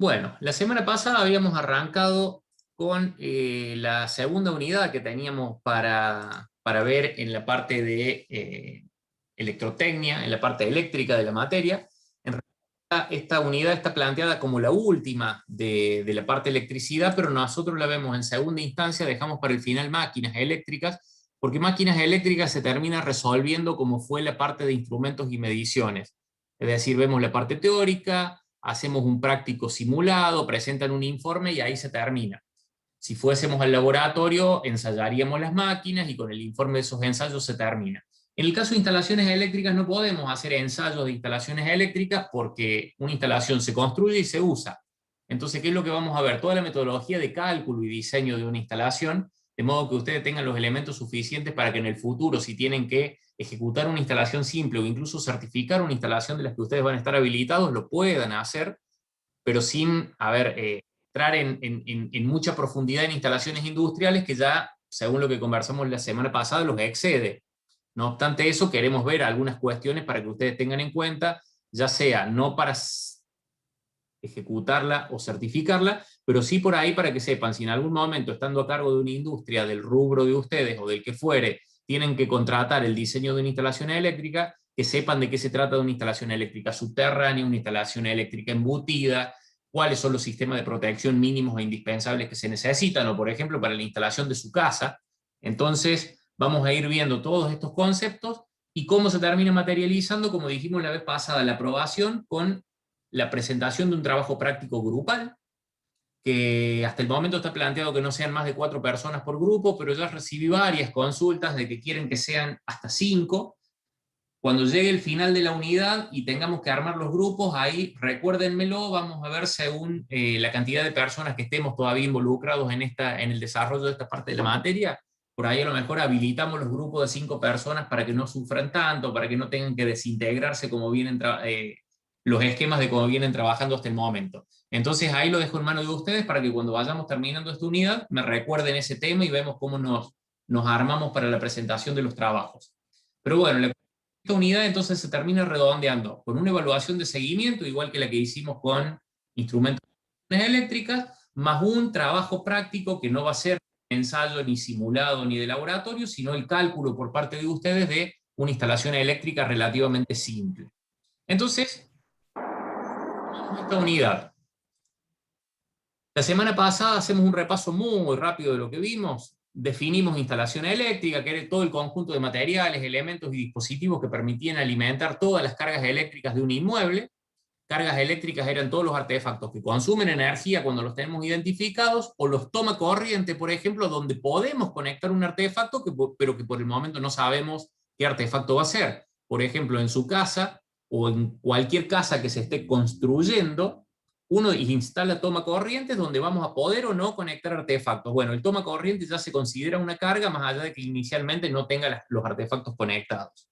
Bueno, la semana pasada habíamos arrancado con la segunda unidad que teníamos para ver en la parte de electrotecnia, en la parte eléctrica de la materia. En realidad, esta unidad está planteada como la última de la parte de electricidad, pero nosotros la vemos en segunda instancia, dejamos para el final máquinas eléctricas, porque máquinas eléctricas se termina resolviendo como fue la parte de instrumentos y mediciones. Es decir, vemos la parte teórica, hacemos un práctico simulado, presentan un informe y ahí se termina. Si fuésemos al laboratorio, ensayaríamos las máquinas y con el informe de esos ensayos se termina. En el caso de instalaciones eléctricas no podemos hacer ensayos de instalaciones eléctricas porque una instalación se construye y se usa. Entonces, ¿qué es lo que vamos a ver? Toda la metodología de cálculo y diseño de una instalación, de modo que ustedes tengan los elementos suficientes para que en el futuro, si tienen que ejecutar una instalación simple o incluso certificar una instalación de las que ustedes van a estar habilitados, lo puedan hacer, pero sin, entrar en mucha profundidad en instalaciones industriales que ya, según lo que conversamos la semana pasada, los excede. No obstante eso, queremos ver algunas cuestiones para que ustedes tengan en cuenta, ya sea no para ejecutarla o certificarla, pero sí por ahí para que sepan, si en algún momento, estando a cargo de una industria del rubro de ustedes o del que fuere, tienen que contratar el diseño de una instalación eléctrica, que sepan de qué se trata de una instalación eléctrica subterránea, una instalación eléctrica embutida, cuáles son los sistemas de protección mínimos e indispensables que se necesitan, o por ejemplo para la instalación de su casa. Entonces vamos a ir viendo todos estos conceptos y cómo se termina materializando, como dijimos la vez pasada, la aprobación con la presentación de un trabajo práctico grupal, que hasta el momento está planteado que no sean más de 4 personas por grupo, pero ya recibí varias consultas de que quieren que sean hasta 5. Cuando llegue el final de la unidad y tengamos que armar los grupos, ahí recuérdenmelo, vamos a ver según la cantidad de personas que estemos todavía involucrados en el desarrollo de esta parte de la materia, por ahí a lo mejor habilitamos los grupos de 5 personas para que no sufran tanto, para que no tengan que desintegrarse como vienen los esquemas de cómo vienen trabajando hasta el momento. Entonces ahí lo dejo en manos de ustedes para que cuando vayamos terminando esta unidad me recuerden ese tema y vemos cómo nos armamos para la presentación de los trabajos. Pero bueno, esta unidad entonces se termina redondeando con una evaluación de seguimiento, igual que la que hicimos con instrumentos eléctricas, más un trabajo práctico que no va a ser ensayo ni simulado ni de laboratorio, sino el cálculo por parte de ustedes de una instalación eléctrica relativamente simple. Entonces, esta unidad. La semana pasada hacemos un repaso muy rápido de lo que vimos. Definimos instalación eléctrica, que era todo el conjunto de materiales, elementos y dispositivos que permitían alimentar todas las cargas eléctricas de un inmueble. Cargas eléctricas eran todos los artefactos que consumen energía cuando los tenemos identificados, o los toma corriente, por ejemplo, donde podemos conectar un artefacto, pero que por el momento no sabemos qué artefacto va a ser. Por ejemplo, en su casa o en cualquier casa que se esté construyendo, uno instala toma corrientes donde vamos a poder o no conectar artefactos. Bueno, el toma corriente ya se considera una carga más allá de que inicialmente no tenga los artefactos conectados.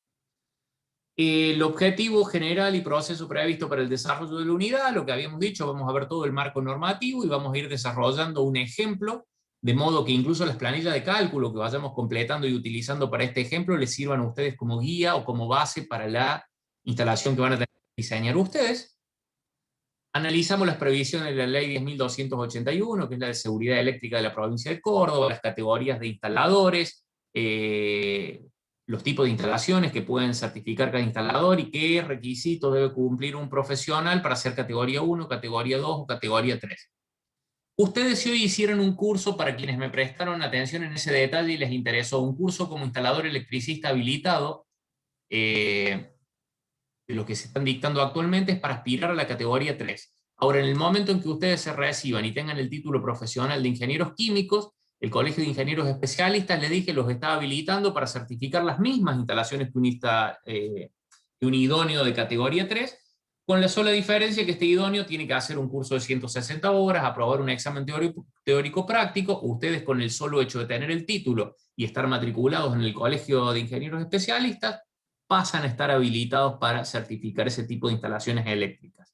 El objetivo general y proceso previsto para el desarrollo de la unidad, lo que habíamos dicho, vamos a ver todo el marco normativo y vamos a ir desarrollando un ejemplo, de modo que incluso las planillas de cálculo que vayamos completando y utilizando para este ejemplo les sirvan a ustedes como guía o como base para la instalación que van a tener que diseñar ustedes. Analizamos las previsiones de la ley 10.281, que es la de seguridad eléctrica de la provincia de Córdoba, las categorías de instaladores, los tipos de instalaciones que pueden certificar cada instalador y qué requisitos debe cumplir un profesional para ser categoría 1, categoría 2 o categoría 3. Ustedes si hoy hicieron un curso, para quienes me prestaron atención en ese detalle y les interesó, un curso como instalador electricista habilitado, de lo que se están dictando actualmente es para aspirar a la categoría 3. Ahora, en el momento en que ustedes se reciban y tengan el título profesional de ingenieros químicos, el Colegio de Ingenieros Especialistas, les dije, los está habilitando para certificar las mismas instalaciones que un idóneo de categoría 3, con la sola diferencia que este idóneo tiene que hacer un curso de 160 horas, aprobar un examen teórico práctico. Ustedes, con el solo hecho de tener el título y estar matriculados en el Colegio de Ingenieros Especialistas, pasan a estar habilitados para certificar ese tipo de instalaciones eléctricas.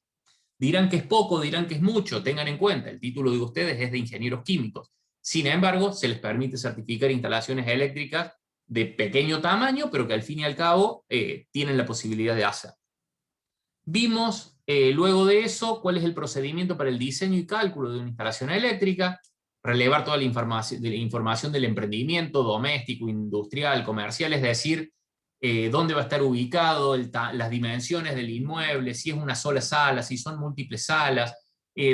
Dirán que es poco, dirán que es mucho, tengan en cuenta, el título de ustedes es de ingenieros químicos. Sin embargo, se les permite certificar instalaciones eléctricas de pequeño tamaño, pero que al fin y al cabo tienen la posibilidad de hacer. Vimos Luego de eso, ¿cuál es el procedimiento para el diseño y cálculo de una instalación eléctrica? Relevar toda la información del emprendimiento doméstico, industrial, comercial, es decir, dónde va a estar ubicado, las dimensiones del inmueble, si es una sola sala, si son múltiples salas,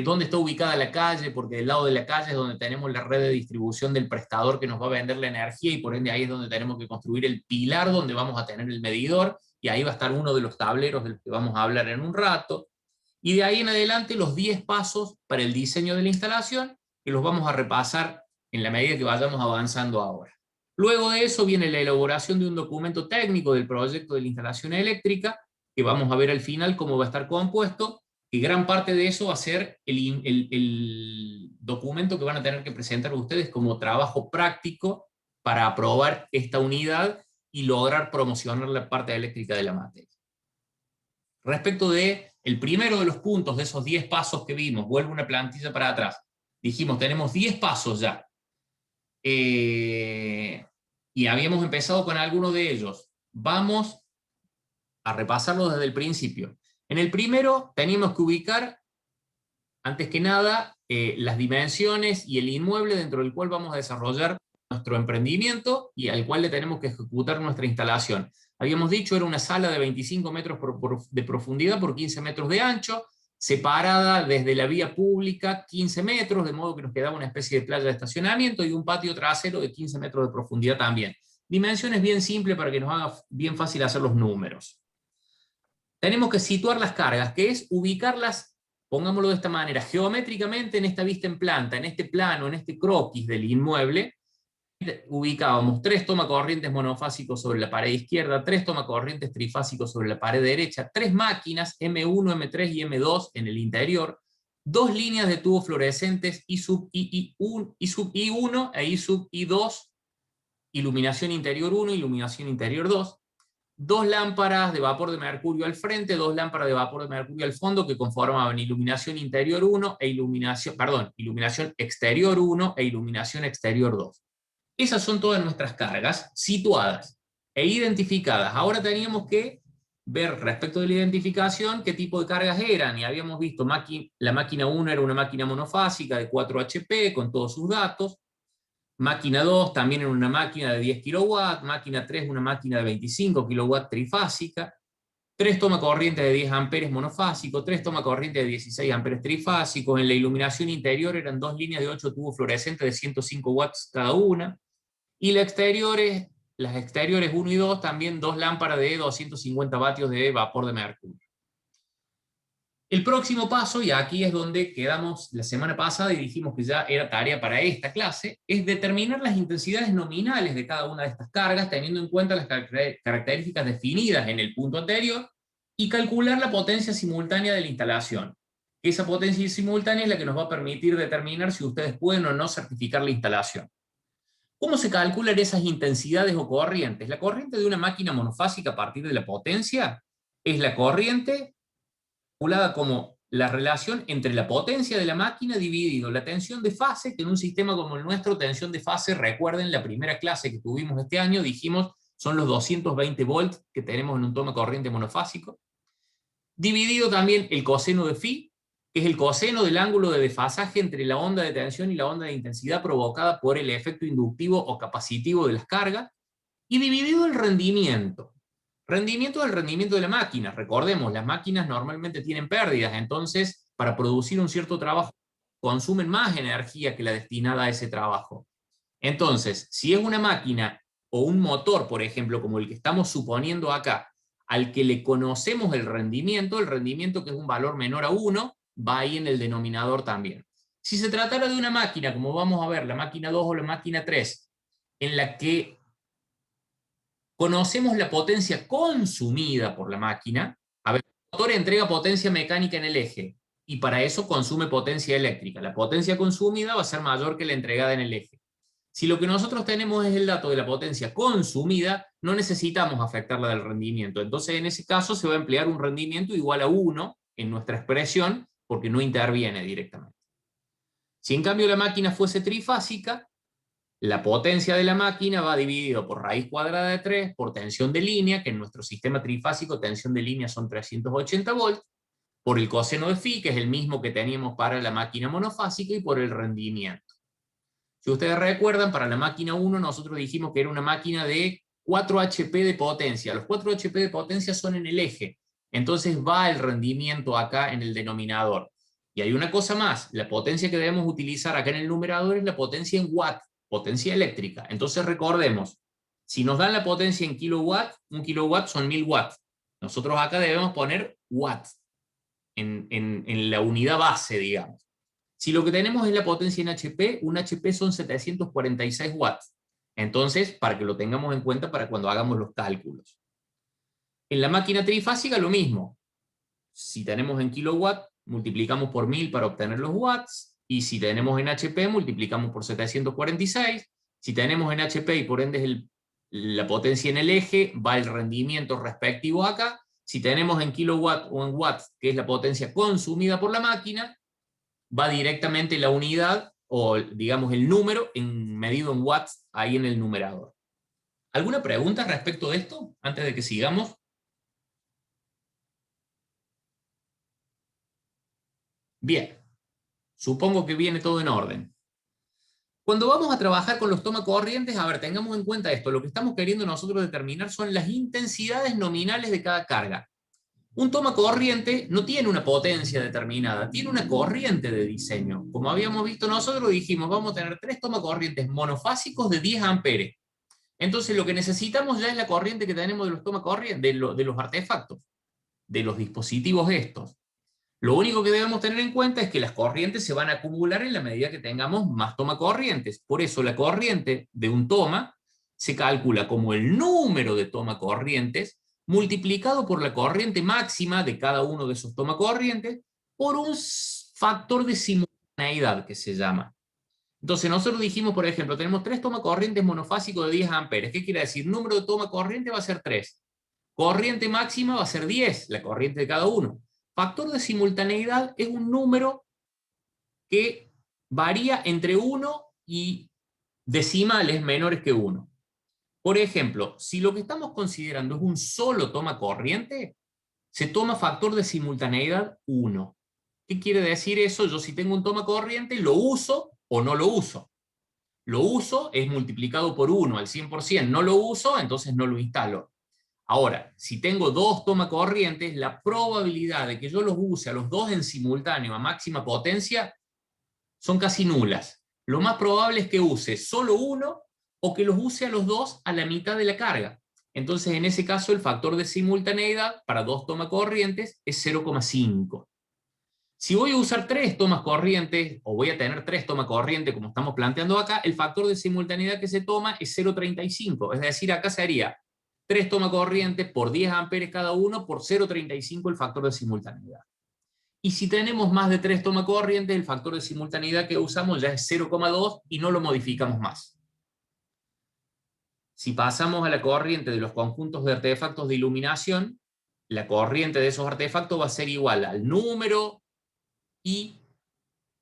dónde está ubicada la calle, porque del lado de la calle es donde tenemos la red de distribución del prestador que nos va a vender la energía, y por ende ahí es donde tenemos que construir el pilar donde vamos a tener el medidor, y ahí va a estar uno de los tableros de los que vamos a hablar en un rato. Y de ahí en adelante los 10 pasos para el diseño de la instalación, que los vamos a repasar en la medida que vayamos avanzando ahora. Luego de eso viene la elaboración de un documento técnico del proyecto de la instalación eléctrica, que vamos a ver al final cómo va a estar compuesto, y gran parte de eso va a ser el documento que van a tener que presentar ustedes como trabajo práctico para aprobar esta unidad y lograr promocionar la parte eléctrica de la materia. Respecto de el primero de los puntos de esos 10 pasos que vimos, vuelvo una plantilla para atrás, dijimos tenemos 10 pasos ya, y habíamos empezado con alguno de ellos. Vamos a repasarlo desde el principio. En el primero teníamos que ubicar, antes que nada, las dimensiones y el inmueble dentro del cual vamos a desarrollar nuestro emprendimiento y al cual le tenemos que ejecutar nuestra instalación. Habíamos dicho, era una sala de 25 metros de profundidad por 15 metros de ancho, separada desde la vía pública 15 metros, de modo que nos quedaba una especie de playa de estacionamiento y un patio trasero de 15 metros de profundidad también. Dimensiones bien simples para que nos haga bien fácil hacer los números. Tenemos que situar las cargas, que es ubicarlas, pongámoslo de esta manera, geométricamente en esta vista en planta, en este plano, en este croquis del inmueble. Ubicábamos 3 tomacorrientes monofásicos sobre la pared izquierda, 3 tomacorrientes trifásicos sobre la pared derecha, 3 máquinas M1, M3 y M2 en el interior, 2 líneas de tubos fluorescentes I sub I1 e I sub I2, iluminación interior 1, iluminación interior 2, 2 lámparas de vapor de mercurio al frente, 2 lámparas de vapor de mercurio al fondo, que conformaban iluminación interior 1 e iluminación exterior 1 e iluminación exterior 2. Esas son todas nuestras cargas situadas e identificadas. Ahora teníamos que ver respecto de la identificación qué tipo de cargas eran, y habíamos visto la máquina 1 era una máquina monofásica de 4 HP con todos sus datos, máquina 2 también era una máquina de 10 kW, máquina 3 una máquina de 25 kW trifásica, 3 tomacorrientes de 10 amperes monofásico, 3 tomacorrientes de 16 amperes trifásicos. En la iluminación interior eran 2 líneas de 8 tubos fluorescentes de 105 watts cada una. Y las exteriores 1 y 2, también 2 lámparas de 250 vatios de vapor de mercurio. El próximo paso, y aquí es donde quedamos la semana pasada y dijimos que ya era tarea para esta clase, es determinar las intensidades nominales de cada una de estas cargas, teniendo en cuenta las características definidas en el punto anterior, y calcular la potencia simultánea de la instalación. Esa potencia simultánea es la que nos va a permitir determinar si ustedes pueden o no certificar la instalación. ¿Cómo se calculan esas intensidades o corrientes? La corriente de una máquina monofásica a partir de la potencia es la corriente calculada como la relación entre la potencia de la máquina dividido la tensión de fase, que en un sistema como el nuestro, tensión de fase, recuerden la primera clase que tuvimos este año, dijimos, son los 220 volts que tenemos en un toma corriente monofásico, dividido también el coseno de phi, que es el coseno del ángulo de desfasaje entre la onda de tensión y la onda de intensidad provocada por el efecto inductivo o capacitivo de las cargas, y dividido el rendimiento. Rendimiento del rendimiento de la máquina. Recordemos, las máquinas normalmente tienen pérdidas, entonces para producir un cierto trabajo consumen más energía que la destinada a ese trabajo. Entonces, si es una máquina o un motor, por ejemplo, como el que estamos suponiendo acá, al que le conocemos el rendimiento que es un valor menor a 1, va ahí en el denominador también. Si se tratara de una máquina, como vamos a ver, la máquina 2 o la máquina 3, en la que conocemos la potencia consumida por la máquina, a ver, el motor entrega potencia mecánica en el eje, y para eso consume potencia eléctrica. La potencia consumida va a ser mayor que la entregada en el eje. Si lo que nosotros tenemos es el dato de la potencia consumida, no necesitamos afectarla del rendimiento. Entonces, en ese caso, se va a emplear un rendimiento igual a 1 en nuestra expresión, porque no interviene directamente. Si en cambio la máquina fuese trifásica, la potencia de la máquina va dividido por raíz cuadrada de 3 por tensión de línea, que en nuestro sistema trifásico tensión de línea son 380 volts, por el coseno de phi, que es el mismo que teníamos para la máquina monofásica, y por el rendimiento. Si ustedes recuerdan, para la máquina 1 nosotros dijimos que era una máquina de 4 HP de potencia. Los 4 HP de potencia son en el eje. Entonces va el rendimiento acá en el denominador. Y hay una cosa más, la potencia que debemos utilizar acá en el numerador es la potencia en watt, potencia eléctrica. Entonces recordemos, si nos dan la potencia en kilowatt, un kilowatt son 1000 watts. Nosotros acá debemos poner watts en la unidad base, digamos. Si lo que tenemos es la potencia en HP, un HP son 746 watts. Entonces, para que lo tengamos en cuenta para cuando hagamos los cálculos. En la máquina trifásica lo mismo. Si tenemos en kilowatt, multiplicamos por 1000 para obtener los watts, y si tenemos en HP, multiplicamos por 746. Si tenemos en HP y por ende es la potencia en el eje, va el rendimiento respectivo acá. Si tenemos en kilowatt o en watts, que es la potencia consumida por la máquina, va directamente la unidad, o digamos el número, medido en watts, ahí en el numerador. ¿Alguna pregunta respecto de esto, antes de que sigamos? Bien, supongo que viene todo en orden. Cuando vamos a trabajar con los tomacorrientes, a ver, tengamos en cuenta esto, lo que estamos queriendo nosotros determinar son las intensidades nominales de cada carga. Un tomacorriente no tiene una potencia determinada, tiene una corriente de diseño. Como habíamos visto nosotros, dijimos, vamos a tener 3 tomacorrientes monofásicos de 10 amperes. Entonces lo que necesitamos ya es la corriente que tenemos de los tomacorrientes, de los artefactos, de los dispositivos estos. Lo único que debemos tener en cuenta es que las corrientes se van a acumular en la medida que tengamos más tomacorrientes. Por eso la corriente de un toma se calcula como el número de tomacorrientes multiplicado por la corriente máxima de cada uno de esos tomacorrientes por un factor de simultaneidad que se llama. Entonces nosotros dijimos, por ejemplo, tenemos 3 tomacorrientes monofásicos de 10 amperes. ¿Qué quiere decir? Número de tomacorriente va a ser 3. Corriente máxima va a ser 10, la corriente de cada uno. Factor de simultaneidad es un número que varía entre 1 y decimales menores que 1. Por ejemplo, si lo que estamos considerando es un solo tomacorriente, se toma factor de simultaneidad 1. ¿Qué quiere decir eso? Yo si tengo un tomacorriente, ¿lo uso o no lo uso? Lo uso es multiplicado por 1 al 100%, no lo uso, entonces no lo instalo. Ahora, si tengo 2 tomacorrientes, la probabilidad de que yo los use a los 2 en simultáneo a máxima potencia son casi nulas. Lo más probable es que use solo uno o que los use a los 2 a la mitad de la carga. Entonces, en ese caso, el factor de simultaneidad para 2 tomacorrientes es 0,5. Si voy a usar 3 tomas corrientes, o voy a tener 3 tomacorrientes como estamos planteando acá, el factor de simultaneidad que se toma es 0,35. Es decir, acá sería 3 tomacorrientes por 10 amperes cada uno por 0,35 el factor de simultaneidad. Y si tenemos más de 3 tomacorrientes, el factor de simultaneidad que usamos ya es 0,2 y no lo modificamos más. Si pasamos a la corriente de los conjuntos de artefactos de iluminación, la corriente de esos artefactos va a ser igual al número I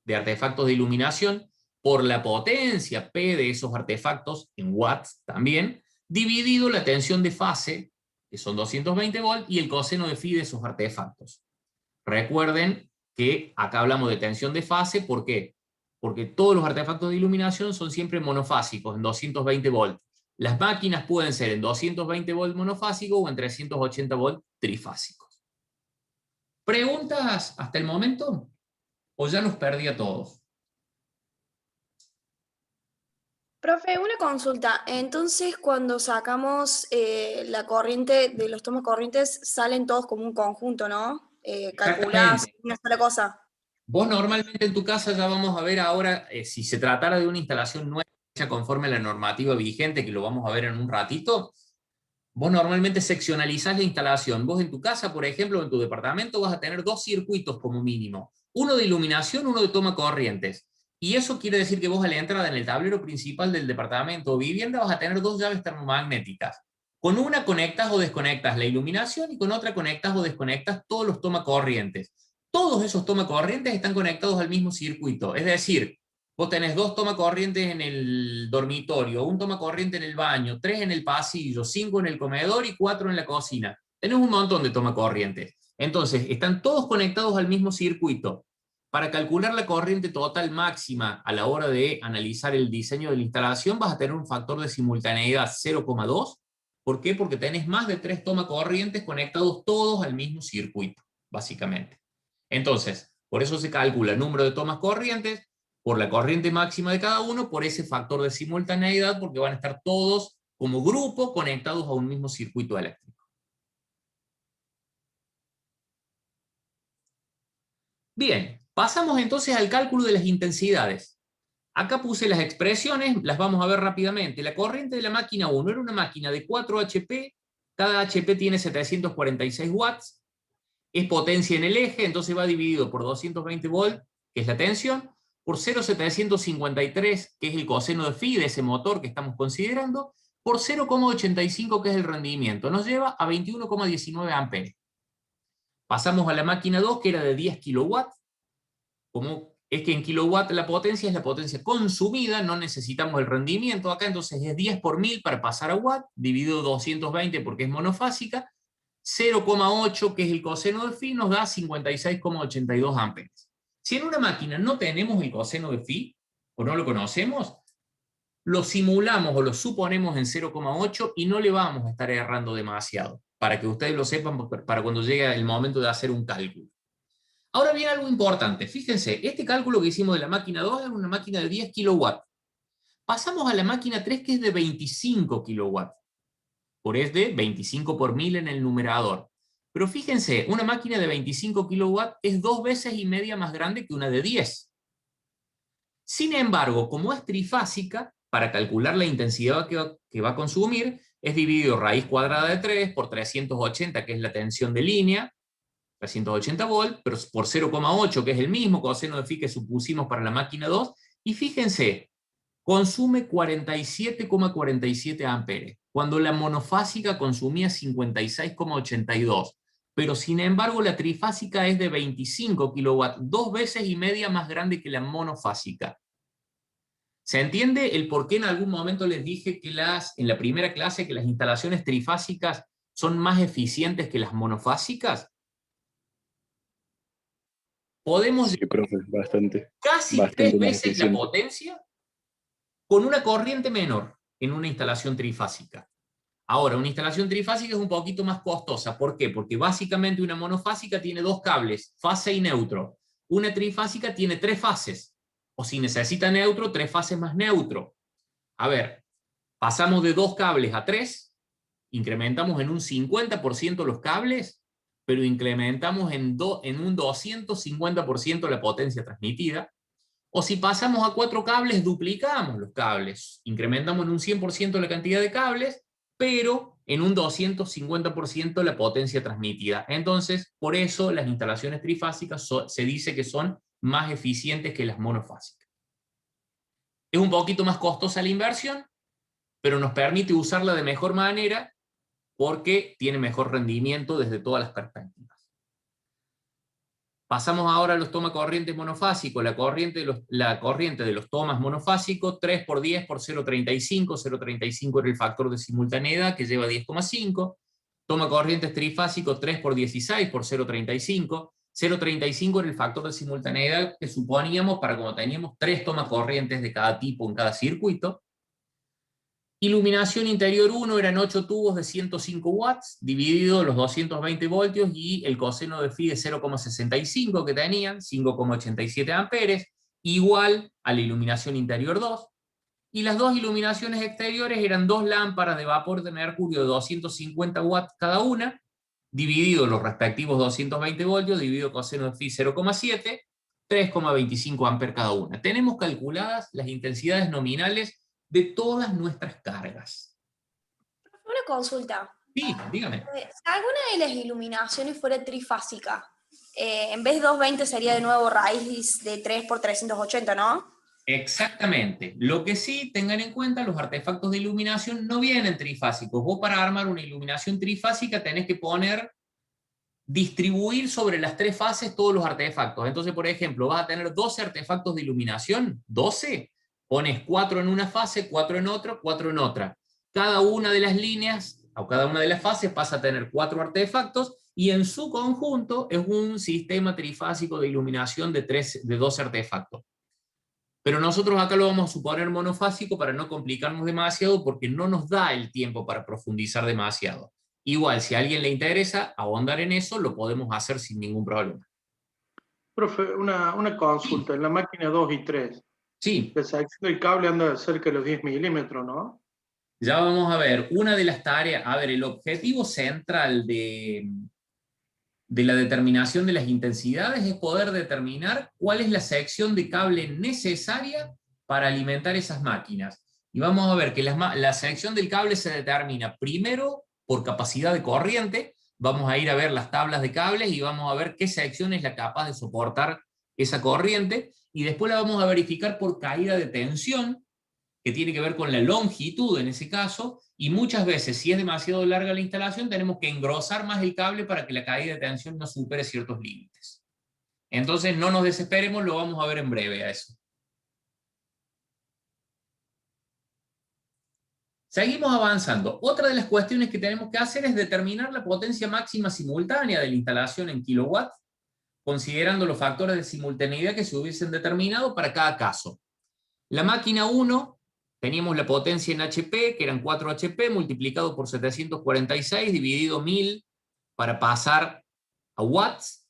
de artefactos de iluminación por la potencia P de esos artefactos, en watts también, dividido la tensión de fase, que son 220 volts, y el coseno de phi de esos artefactos. Recuerden que acá hablamos de tensión de fase, ¿por qué? Porque todos los artefactos de iluminación son siempre monofásicos, en 220 volts. Las máquinas pueden ser en 220 volts monofásicos o en 380 volts trifásicos. ¿Preguntas hasta el momento? ¿O ya los perdí a todos? Profe, una consulta. Entonces, cuando sacamos la corriente de los tomacorrientes, salen todos como un conjunto, ¿no? Calculás Exactamente. una sola cosa. Vos normalmente en tu casa, ya vamos a ver ahora, si se tratara de una instalación nueva hecha conforme a la normativa vigente, que lo vamos a ver en un ratito, vos normalmente seccionalizás la instalación. Vos en tu casa, por ejemplo, en tu departamento, vas a tener 2 circuitos como mínimo. Uno de iluminación, uno de toma corrientes. Y eso quiere decir que vos a la entrada en el tablero principal del departamento o vivienda vas a tener 2 llaves termomagnéticas. Con una conectas o desconectas la iluminación y con otra conectas o desconectas todos los toma corrientes. Todos esos toma corrientes están conectados al mismo circuito. Es decir, vos tenés 2 tomacorrientes en el dormitorio, 1 tomacorriente en el baño, 3 en el pasillo, 5 en el comedor y 4 en la cocina. Tenés un montón de tomacorrientes. Entonces, están todos conectados al mismo circuito. Para calcular la corriente total máxima a la hora de analizar el diseño de la instalación, vas a tener un factor de simultaneidad 0,2. ¿Por qué? Porque tenés más de 3 tomacorrientes conectados todos al mismo circuito, básicamente. Entonces, por eso se calcula el número de tomas corrientes por la corriente máxima de cada uno, por ese factor de simultaneidad, porque van a estar todos como grupo conectados a un mismo circuito eléctrico. Bien, pasamos entonces al cálculo de las intensidades. Acá puse las expresiones, las vamos a ver rápidamente. La corriente de la máquina 1 era una máquina de 4 HP, cada HP tiene 746 watts, es potencia en el eje, entonces va dividido por 220 volt, que es la tensión, por 0,753, que es el coseno de phi de ese motor que estamos considerando, por 0,85, que es el rendimiento. Nos lleva a 21,19 amperes. Pasamos a la máquina 2, que era de 10 kilowatts. Como es que en kilowatt la potencia es la potencia consumida, no necesitamos el rendimiento acá, entonces es 10 por 1000 para pasar a watt, dividido 220 porque es monofásica, 0,8 que es el coseno de phi nos da 56,82 amperes. Si en una máquina no tenemos el coseno de phi, o no lo conocemos, lo simulamos o lo suponemos en 0,8 y no le vamos a estar errando demasiado, para que ustedes lo sepan para cuando llegue el momento de hacer un cálculo. Ahora viene algo importante, fíjense, este cálculo que hicimos de la máquina 2 es una máquina de 10 kilowatts. Pasamos a la máquina 3 que es de 25 kilowatts. Por es de 25 por 1000 en el numerador. Pero fíjense, una máquina de 25 kilowatts es 2 veces y media más grande que una de 10. Sin embargo, como es trifásica, para calcular la intensidad que va a consumir, es dividido raíz cuadrada de 3 por 380, que es la tensión de línea, 380 volt, pero por 0,8, que es el mismo coseno de phi que supusimos para la máquina 2, y fíjense, consume 47,47 amperes, cuando la monofásica consumía 56,82, pero sin embargo la trifásica es de 25 kilowatts, 2 veces y media más grande que la monofásica. ¿Se entiende el por qué en algún momento les dije que en la primera clase que las instalaciones trifásicas son más eficientes que las monofásicas? Podemos Sí, profe, casi 3 bastante más veces la eficiente. potencia con una corriente menor en una instalación trifásica. Ahora, una instalación trifásica es un poquito más costosa. ¿Por qué? Porque básicamente una monofásica tiene 2 cables, fase y neutro. Una trifásica tiene 3 fases. O si necesita neutro, 3 fases más neutro. A ver, pasamos de 2 cables a 3, incrementamos en un 50% los cables, pero incrementamos en un 250% la potencia transmitida. O si pasamos a 4 cables, duplicamos los cables, incrementamos en un 100% la cantidad de cables, pero en un 250% la potencia transmitida. Entonces, por eso las instalaciones trifásicas se dice que son más eficientes que las monofásicas. Es un poquito más costosa la inversión, pero nos permite usarla de mejor manera porque tiene mejor rendimiento desde todas las perspectivas. Pasamos ahora a los tomacorrientes monofásicos. La corriente de los tomas monofásicos, 3 por 10 por 0,35. 0,35 era el factor de simultaneidad que lleva 10,5. Tomacorrientes trifásicos, 3 por 16 por 0,35. 0,35 era el factor de simultaneidad que suponíamos para cuando teníamos 3 tomacorrientes de cada tipo en cada circuito. Iluminación interior 1 eran 8 tubos de 105 watts, dividido los 220 voltios y el coseno de phi de 0,65 que tenían, 5,87 amperes, igual a la iluminación interior 2. Y las dos iluminaciones exteriores eran 2 lámparas de vapor de mercurio de 250 watts cada una, dividido los respectivos 220 voltios, dividido coseno de phi 0,7, 3,25 amperes cada una. Tenemos calculadas las intensidades nominales de todas nuestras cargas. Una consulta. Sí, dígame. Si alguna de las iluminaciones fuera trifásica, en vez de 220 sería de nuevo raíz de 3 por 380, ¿no? Exactamente. Lo que sí, tengan en cuenta, los artefactos de iluminación no vienen trifásicos. Vos para armar una iluminación trifásica tenés que distribuir sobre las 3 fases todos los artefactos. Entonces, por ejemplo, vas a tener 12 artefactos de iluminación, 12, pones 4 en una fase, 4 en otra, 4 en otra. Cada una de las líneas, o cada una de las fases pasa a tener 4 artefactos, y en su conjunto es un sistema trifásico de iluminación de 2 artefactos. Pero nosotros acá lo vamos a suponer monofásico para no complicarnos demasiado, porque no nos da el tiempo para profundizar demasiado. Igual, si a alguien le interesa ahondar en eso, lo podemos hacer sin ningún problema. Profe, una consulta. En la máquina 2 y 3, Sí, la sección del cable anda cerca de los 10 milímetros, ¿no? ya vamos a ver. Una de las tareas, a ver, el objetivo central de la determinación de las intensidades es poder determinar cuál es la sección de cable necesaria para alimentar esas máquinas. Y vamos a ver que la sección del cable se determina primero por capacidad de corriente. Vamos a ir a ver las tablas de cables y vamos a ver qué sección es la capaz de soportar esa corriente, y después la vamos a verificar por caída de tensión, que tiene que ver con la longitud en ese caso, y muchas veces, si es demasiado larga la instalación, tenemos que engrosar más el cable para que la caída de tensión no supere ciertos límites. Entonces no nos desesperemos, lo vamos a ver en breve a eso. Seguimos avanzando. Otra de las cuestiones que tenemos que hacer es determinar la potencia máxima simultánea de la instalación en kilowatts, considerando los factores de simultaneidad que se hubiesen determinado para cada caso. La máquina 1, teníamos la potencia en HP, que eran 4 HP, multiplicado por 746, dividido 1000 para pasar a watts,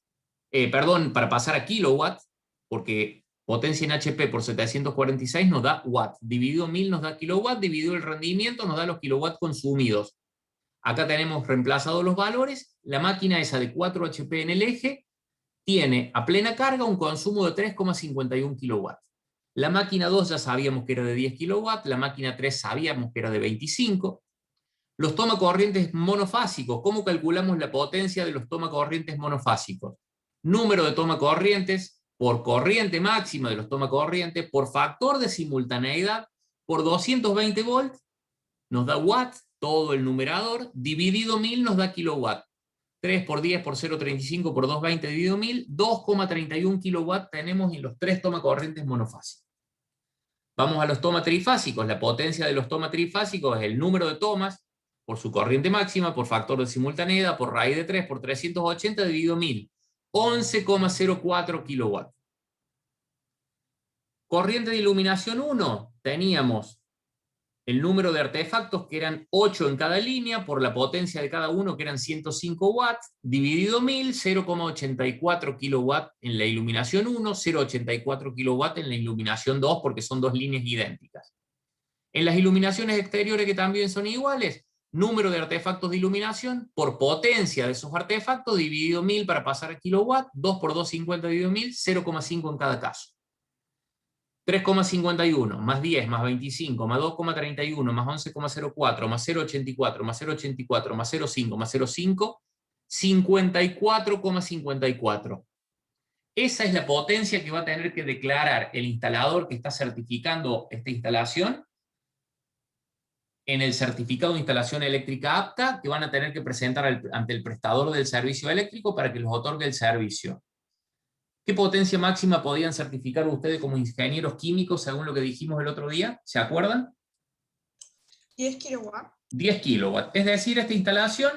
para pasar a kilowatts, porque potencia en HP por 746 nos da watts, dividido 1000 nos da kilowatts, dividido el rendimiento nos da los kilowatts consumidos. Acá tenemos reemplazados los valores. La máquina esa de 4 HP en el eje tiene a plena carga un consumo de 3,51 kilowatts. La máquina 2 ya sabíamos que era de 10 kilowatts, la máquina 3 sabíamos que era de 25. Los tomacorrientes monofásicos, ¿cómo calculamos la potencia de los tomacorrientes monofásicos? Número de tomacorrientes por corriente máxima de los tomacorrientes por factor de simultaneidad por 220 volts, nos da watts, todo el numerador, dividido 1000 nos da kilowatt. 3 por 10 por 0,35 por 220 dividido 1000, 2,31 kilowatts tenemos en los 3 tomacorrientes monofásicos. Vamos a los tomas trifásicos. La potencia de los tomas trifásicos es el número de tomas por su corriente máxima, por factor de simultaneidad, por raíz de 3, por 380 dividido 1000. 11,04 kilowatts. Corriente de iluminación 1, teníamos el número de artefactos, que eran 8 en cada línea, por la potencia de cada uno, que eran 105 watts, dividido 1000, 0,84 kilowatts en la iluminación 1, 0,84 kilowatts en la iluminación 2, porque son dos líneas idénticas. En las iluminaciones exteriores, que también son iguales, número de artefactos de iluminación por potencia de esos artefactos, dividido 1000 para pasar a kilowatt, 2 por 250 dividido 1000, 0,5 en cada caso. 3,51, más 10, más 25, más 2,31, más 11,04, más 0,84, más 0,84, más 0,5, más 0,5, 54,54. Esa es la potencia que va a tener que declarar el instalador que está certificando esta instalación en el certificado de instalación eléctrica apta, que van a tener que presentar ante el prestador del servicio eléctrico para que les otorgue el servicio. ¿Qué potencia máxima podían certificar ustedes como ingenieros químicos según lo que dijimos el otro día? ¿Se acuerdan? 10 kilowatts. 10 kilowatts. Es decir, esta instalación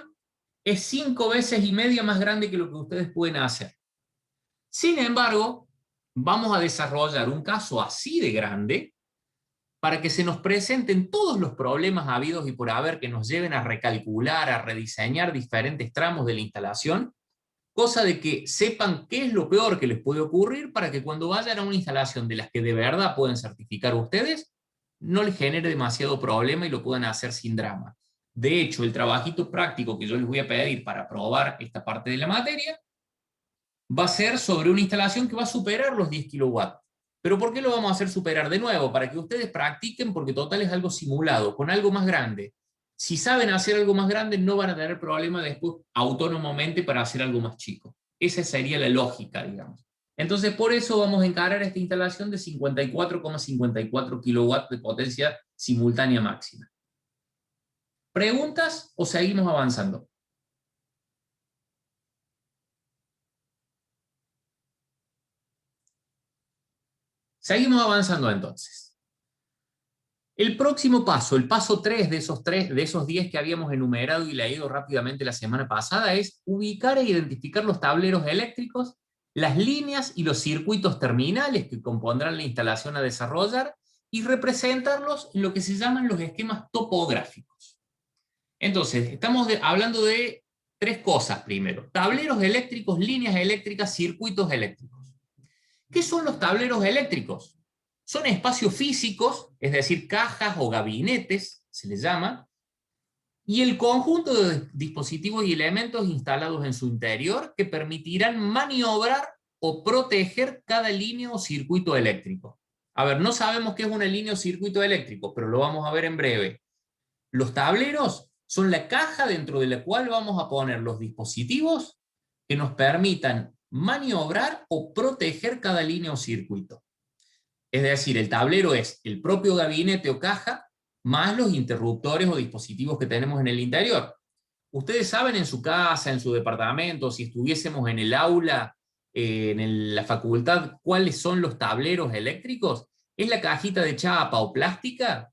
es 5 veces y media más grande que lo que ustedes pueden hacer. Sin embargo, vamos a desarrollar un caso así de grande para que se nos presenten todos los problemas habidos y por haber que nos lleven a recalcular, a rediseñar diferentes tramos de la instalación, cosa de que sepan qué es lo peor que les puede ocurrir para que cuando vayan a una instalación de las que de verdad pueden certificar ustedes, no les genere demasiado problema y lo puedan hacer sin drama. De hecho, el trabajito práctico que yo les voy a pedir para probar esta parte de la materia va a ser sobre una instalación que va a superar los 10 kilowatts. ¿Pero por qué lo vamos a hacer superar de nuevo? Para que ustedes practiquen, porque total es algo simulado, con algo más grande. Si saben hacer algo más grande, no van a tener problema después autónomamente para hacer algo más chico. Esa sería la lógica, digamos. Entonces, por eso vamos a encarar esta instalación de 54,54 kilowatts de potencia simultánea máxima. ¿Preguntas o seguimos avanzando? Seguimos avanzando entonces. El próximo paso, el paso 3 de esos 10 que habíamos enumerado y leído rápidamente la semana pasada, es ubicar e identificar los tableros eléctricos, las líneas y los circuitos terminales que compondrán la instalación a desarrollar y representarlos en lo que se llaman los esquemas topográficos. Entonces, estamos hablando de 3 cosas primero: tableros eléctricos, líneas eléctricas, circuitos eléctricos. ¿Qué son los tableros eléctricos? Son espacios físicos, es decir, cajas o gabinetes, se les llama, y el conjunto de dispositivos y elementos instalados en su interior que permitirán maniobrar o proteger cada línea o circuito eléctrico. A ver, no sabemos qué es una línea o circuito eléctrico, pero lo vamos a ver en breve. Los tableros son la caja dentro de la cual vamos a poner los dispositivos que nos permitan maniobrar o proteger cada línea o circuito. Es decir, el tablero es el propio gabinete o caja, más los interruptores o dispositivos que tenemos en el interior. Ustedes saben en su casa, en su departamento, si estuviésemos en el aula, en la facultad, ¿cuáles son los tableros eléctricos? Es la cajita de chapa o plástica,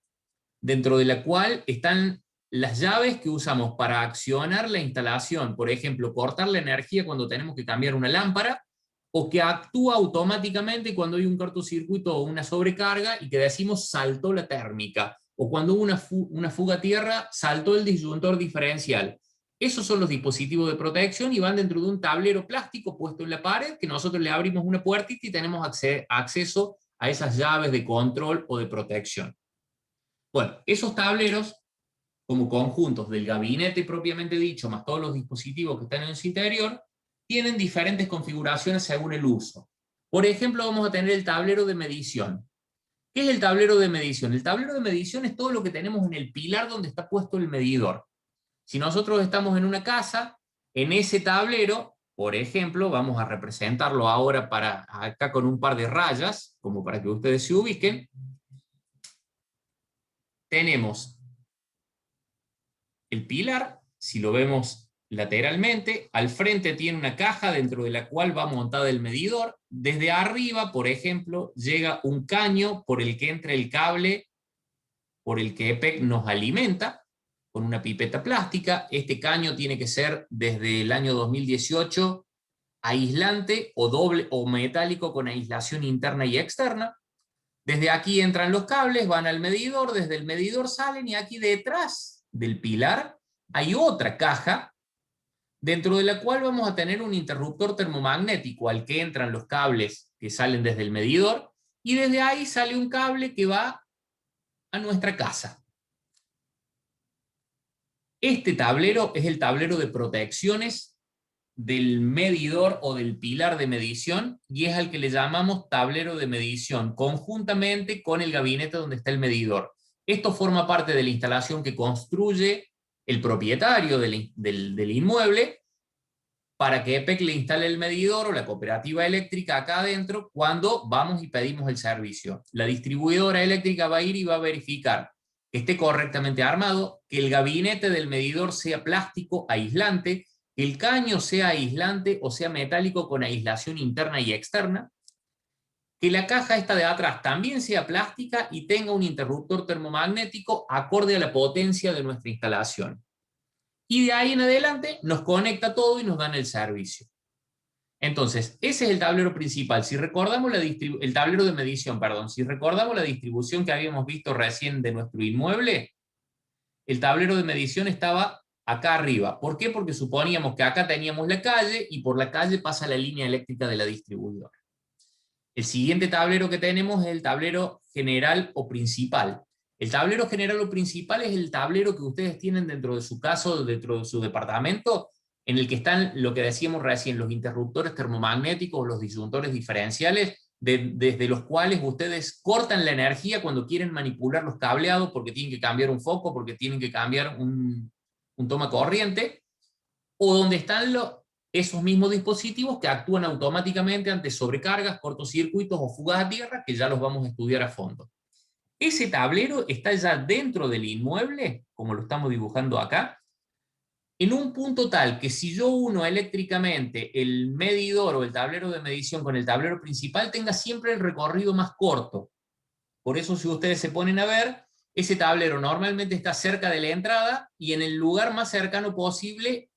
dentro de la cual están las llaves que usamos para accionar la instalación, por ejemplo, cortar la energía cuando tenemos que cambiar una lámpara, o que actúa automáticamente cuando hay un cortocircuito o una sobrecarga y que decimos saltó la térmica, o cuando hubo una fuga a tierra, saltó el disyuntor diferencial. Esos son los dispositivos de protección y van dentro de un tablero plástico puesto en la pared, que nosotros le abrimos una puertita y tenemos acceso a esas llaves de control o de protección. Bueno, esos tableros, como conjuntos del gabinete propiamente dicho, más todos los dispositivos que están en su interior, tienen diferentes configuraciones según el uso. Por ejemplo, vamos a tener el tablero de medición. ¿Qué es el tablero de medición? El tablero de medición es todo lo que tenemos en el pilar donde está puesto el medidor. Si nosotros estamos en una casa, en ese tablero, por ejemplo, vamos a representarlo ahora acá con un par de rayas, como para que ustedes se ubiquen. Tenemos el pilar, si lo vemos lateralmente, al frente tiene una caja dentro de la cual va montada el medidor. Desde arriba, por ejemplo, llega un caño por el que entra el cable por el que EPEC nos alimenta, con una pipeta plástica. Este caño tiene que ser desde el año 2018 aislante o doble o metálico con aislación interna y externa. Desde aquí entran los cables, van al medidor, desde el medidor salen, y aquí detrás del pilar hay otra caja dentro de la cual vamos a tener un interruptor termomagnético al que entran los cables que salen desde el medidor, y desde ahí sale un cable que va a nuestra casa. Este tablero es el tablero de protecciones del medidor o del pilar de medición, y es al que le llamamos tablero de medición, conjuntamente con el gabinete donde está el medidor. Esto forma parte de la instalación que construye el propietario del inmueble para que EPEC le instale el medidor, o la cooperativa eléctrica acá adentro, cuando vamos y pedimos el servicio. La distribuidora eléctrica va a ir y va a verificar que esté correctamente armado, que el gabinete del medidor sea plástico aislante, que el caño sea aislante o sea metálico con aislación interna y externa, que la caja esta de atrás también sea plástica y tenga un interruptor termomagnético acorde a la potencia de nuestra instalación. Y de ahí en adelante nos conecta todo y nos dan el servicio. Entonces, ese es el tablero principal. Si recordamos el tablero de medición, perdón, si recordamos la distribución que habíamos visto recién de nuestro inmueble, el tablero de medición estaba acá arriba. ¿Por qué? Porque suponíamos que acá teníamos la calle y por la calle pasa la línea eléctrica de la distribuidora. El siguiente tablero que tenemos es el tablero general o principal. El tablero general o principal es el tablero que ustedes tienen dentro de su casa, dentro de su departamento, en el que están lo que decíamos recién, los interruptores termomagnéticos, los disyuntores diferenciales, desde los cuales ustedes cortan la energía cuando quieren manipular los cableados, porque tienen que cambiar un foco, porque tienen que cambiar un toma corriente, o donde están esos mismos dispositivos que actúan automáticamente ante sobrecargas, cortocircuitos o fugas a tierra, que ya los vamos a estudiar a fondo. Ese tablero está ya dentro del inmueble, como lo estamos dibujando acá, en un punto tal que si yo uno eléctricamente el medidor o el tablero de medición con el tablero principal, tenga siempre el recorrido más corto. Por eso, si ustedes se ponen a ver, ese tablero normalmente está cerca de la entrada y en el lugar más cercano posible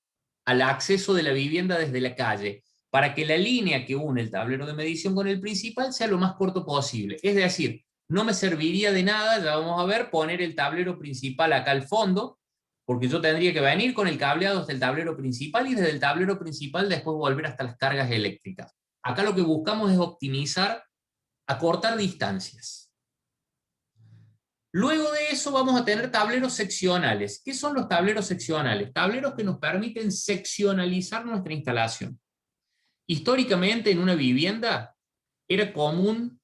al acceso de la vivienda desde la calle, para que la línea que une el tablero de medición con el principal sea lo más corto posible. Es decir, no me serviría de nada, ya vamos a ver, poner el tablero principal acá al fondo, porque yo tendría que venir con el cableado hasta el tablero principal y desde el tablero principal después volver hasta las cargas eléctricas. Acá lo que buscamos es optimizar, acortar distancias. Luego de eso vamos a tener tableros seccionales. ¿Qué son los tableros seccionales? Tableros que nos permiten seccionalizar nuestra instalación. Históricamente en una vivienda era común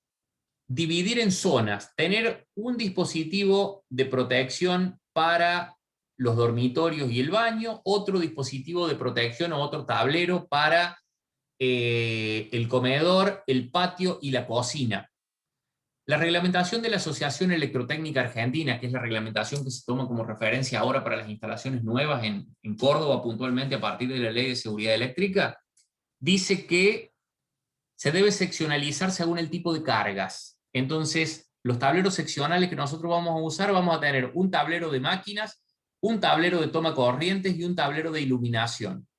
dividir en zonas, tener un dispositivo de protección para los dormitorios y el baño, otro dispositivo de protección o otro tablero para el comedor, el patio y la cocina. La reglamentación de la Asociación Electrotécnica Argentina, que es la reglamentación que se toma como referencia ahora para las instalaciones nuevas en Córdoba, puntualmente a partir de la Ley de Seguridad Eléctrica, dice que se debe seccionalizar según el tipo de cargas. Entonces, los tableros seccionales que nosotros vamos a usar, vamos a tener un tablero de máquinas, un tablero de toma corrientes y un tablero de iluminación.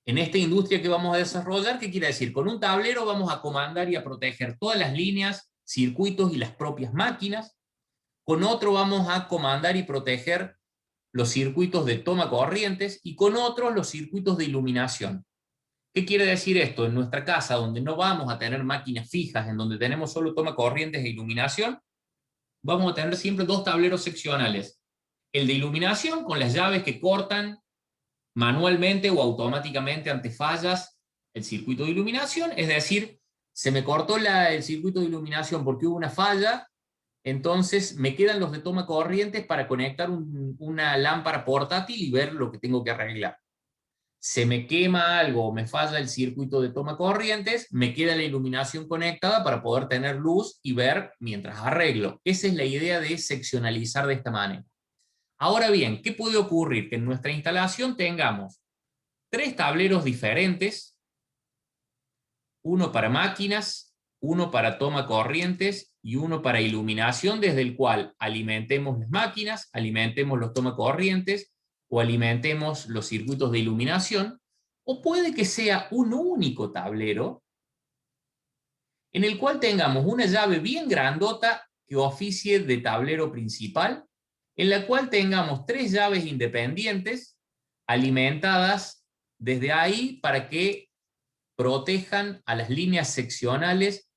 En esta industria que vamos a desarrollar, ¿qué quiere decir? Con un tablero vamos a comandar y a proteger todas las líneas, circuitos y las propias máquinas. Con otro vamos a comandar y proteger los circuitos de toma corrientes y con otros los circuitos de iluminación. ¿Qué quiere decir esto? En nuestra casa, donde no vamos a tener máquinas fijas, en donde tenemos solo toma corrientes e iluminación, vamos a tener siempre dos tableros seccionales. El de iluminación, con las llaves que cortan manualmente o automáticamente ante fallas el circuito de iluminación, es decir, se me cortó el circuito de iluminación porque hubo una falla, entonces me quedan los de toma corrientes para conectar una lámpara portátil y ver lo que tengo que arreglar. Se me quema algo, me falla el circuito de toma corrientes, me queda la iluminación conectada para poder tener luz y ver mientras arreglo. Esa es la idea de seccionalizar de esta manera. Ahora bien, ¿qué puede ocurrir? Que en nuestra instalación tengamos 3 tableros diferentes, uno para máquinas, uno para toma corrientes y uno para iluminación, desde el cual alimentemos las máquinas, alimentemos los toma corrientes o alimentemos los circuitos de iluminación, o puede que sea un único tablero en el cual tengamos una llave bien grandota que oficie de tablero principal, en la cual tengamos 3 llaves independientes alimentadas desde ahí para que protejan a las líneas seccionales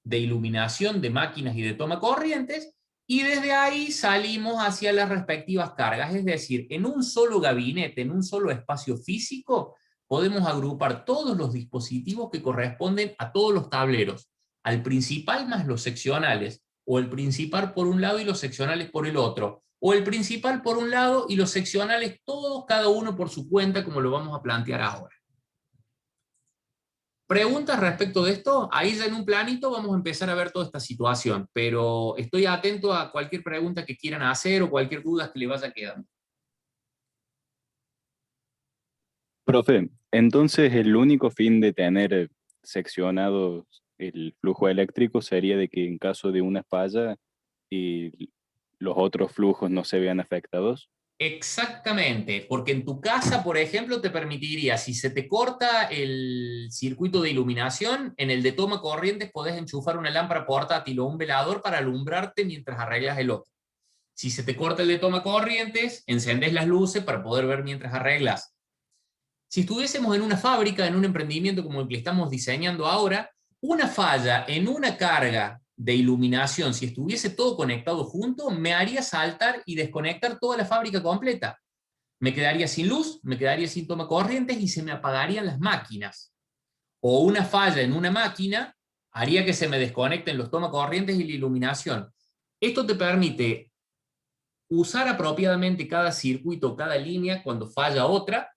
de iluminación de máquinas y de toma corrientes, y desde ahí salimos hacia las respectivas cargas. Es decir, en un solo gabinete, en un solo espacio físico, podemos agrupar todos los dispositivos que corresponden a todos los tableros, al principal más los seccionales, o el principal por un lado y los seccionales por el otro, o el principal por un lado y los seccionales todos, cada uno por su cuenta, como lo vamos a plantear ahora. ¿Preguntas respecto de esto? Ahí ya en un planito vamos a empezar a ver toda esta situación, pero estoy atento a cualquier pregunta que quieran hacer o cualquier duda que le vaya quedando. Profe, entonces el único fin de tener seccionado el flujo eléctrico sería de que en caso de una falla los otros flujos no se vean afectados. Exactamente, porque en tu casa, por ejemplo, te permitiría, si se te corta el circuito de iluminación, en el de toma corrientes podés enchufar una lámpara portátil o un velador para alumbrarte mientras arreglas el otro. Si se te corta el de toma corrientes, encendés las luces para poder ver mientras arreglas. Si estuviésemos en una fábrica, en un emprendimiento como el que estamos diseñando ahora, una falla en una carga de iluminación, si estuviese todo conectado junto, me haría saltar y desconectar toda la fábrica completa. Me quedaría sin luz, me quedaría sin toma corrientes y se me apagarían las máquinas. O una falla en una máquina haría que se me desconecten los toma corrientes y la iluminación. Esto te permite usar apropiadamente cada circuito, cada línea cuando falla otra,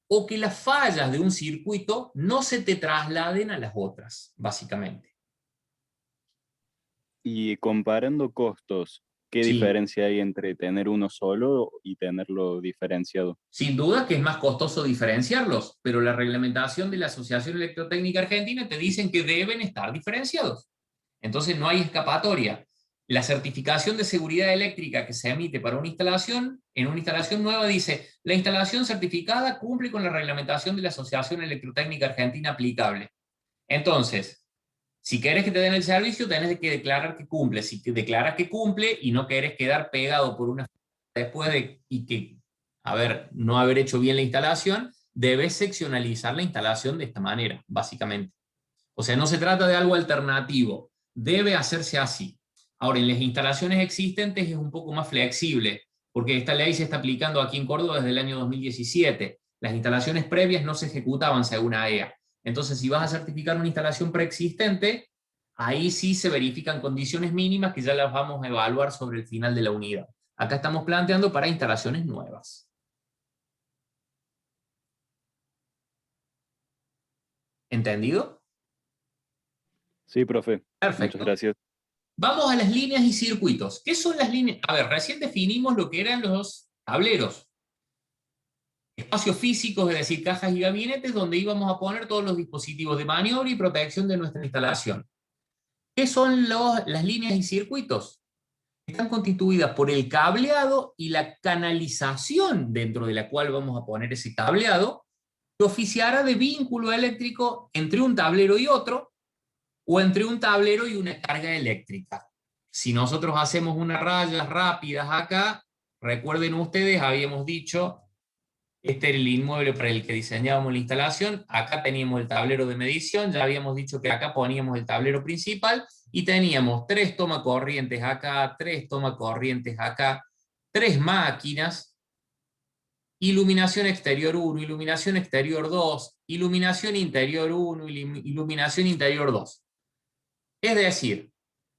o que las fallas de un circuito no se te trasladen a las otras, básicamente. Y comparando costos, ¿qué Sí. diferencia hay entre tener uno solo y tenerlo diferenciado? Sin duda que es más costoso diferenciarlos, pero la reglamentación de la Asociación Electrotécnica Argentina te dicen que deben estar diferenciados. Entonces no hay escapatoria. la certificación de seguridad eléctrica que se emite para una instalación, en una instalación nueva dice, la instalación certificada cumple con la reglamentación de la Asociación Electrotécnica Argentina aplicable. Entonces, si querés que te den el servicio, tenés que declarar que cumple. Si te declaras que cumple y no querés quedar pegado por una después de y que, no haber hecho bien la instalación, debes seccionalizar la instalación de esta manera, básicamente. O sea, no se trata de algo alternativo, debe hacerse así. Ahora, en las instalaciones existentes es un poco más flexible, porque esta ley se está aplicando aquí en Córdoba desde el año 2017. Las instalaciones previas no se ejecutaban según AEA. Entonces, si vas a certificar una instalación preexistente, ahí sí se verifican condiciones mínimas que ya las vamos a evaluar sobre el final de la unidad. Acá estamos planteando para instalaciones nuevas. ¿Entendido? Sí, profe. Perfecto. Muchas gracias. Vamos a las líneas y circuitos. ¿Qué son las líneas? A ver, recién definimos lo que eran los tableros. Espacios físicos, es decir, cajas y gabinetes, donde íbamos a poner todos los dispositivos de maniobra y protección de nuestra instalación. ¿Qué son las líneas y circuitos? Están constituidas por el cableado y la canalización dentro de la cual vamos a poner ese cableado, que oficiará de vínculo eléctrico entre un tablero y otro, o entre un tablero y una carga eléctrica. Si nosotros hacemos unas rayas rápidas acá, recuerden ustedes, habíamos dicho, este era el inmueble para el que diseñábamos la instalación, acá teníamos el tablero de medición, ya habíamos dicho que acá poníamos el tablero principal, y teníamos 3 tomacorrientes acá, 3 tomacorrientes acá, 3 máquinas, iluminación exterior 1, iluminación exterior 2, iluminación interior 1, iluminación interior 2. Es decir,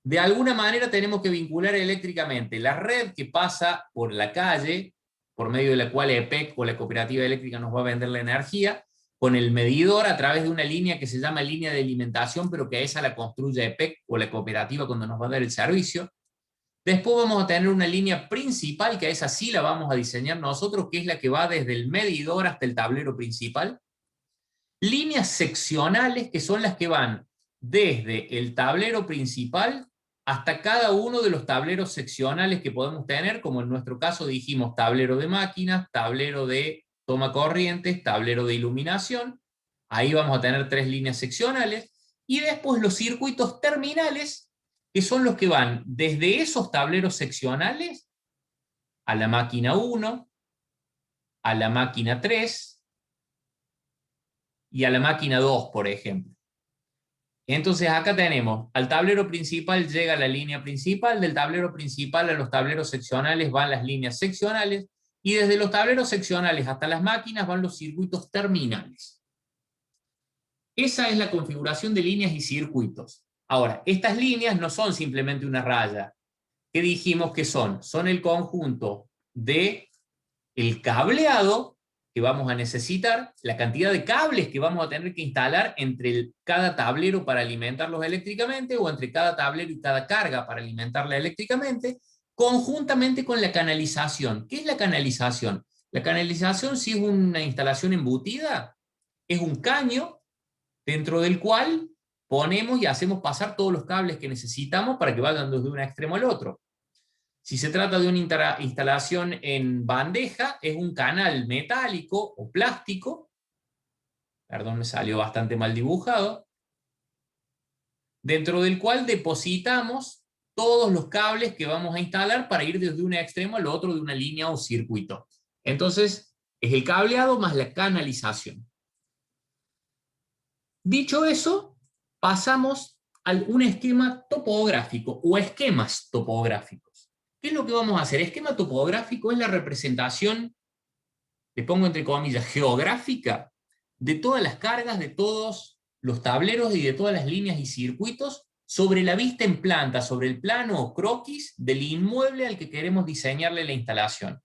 de alguna manera tenemos que vincular eléctricamente la red que pasa por la calle, por medio de la cual EPEC o la cooperativa eléctrica nos va a vender la energía, con el medidor a través de una línea que se llama línea de alimentación, pero que esa la construye EPEC o la cooperativa cuando nos va a dar el servicio. Después vamos a tener una línea principal, que a esa sí la vamos a diseñar nosotros, que es la que va desde el medidor hasta el tablero principal. Líneas seccionales, que son las que van desde el tablero principal hasta cada uno de los tableros seccionales que podemos tener, como en nuestro caso dijimos tablero de máquinas, tablero de toma corrientes, tablero de iluminación. Ahí vamos a tener 3 líneas seccionales. Y después los circuitos terminales, que son los que van desde esos tableros seccionales a la máquina 1, a la máquina 3 y a la máquina 2, por ejemplo. Entonces acá tenemos, al tablero principal llega la línea principal, del tablero principal a los tableros seccionales van las líneas seccionales, y desde los tableros seccionales hasta las máquinas van los circuitos terminales. Esa es la configuración de líneas y circuitos. Ahora, estas líneas no son simplemente una raya. ¿Qué dijimos que son? Son el conjunto de el cableado que vamos a necesitar, la cantidad de cables que vamos a tener que instalar entre cada tablero para alimentarlos eléctricamente, o entre cada tablero y cada carga para alimentarla eléctricamente, conjuntamente con la canalización. ¿Qué es la canalización? La canalización, si es una instalación embutida, es un caño dentro del cual ponemos y hacemos pasar todos los cables que necesitamos para que vayan desde un extremo al otro. Si se trata de una instalación en bandeja, es un canal metálico o plástico, perdón, me salió bastante mal dibujado, dentro del cual depositamos todos los cables que vamos a instalar para ir desde un extremo al otro de una línea o circuito. Entonces, es el cableado más la canalización. Dicho eso, pasamos a un esquema topográfico o esquemas topográficos. ¿Qué es lo que vamos a hacer? Esquema topográfico es la representación, le pongo entre comillas, geográfica, de todas las cargas, de todos los tableros y de todas las líneas y circuitos sobre la vista en planta, sobre el plano o croquis del inmueble al que queremos diseñarle la instalación.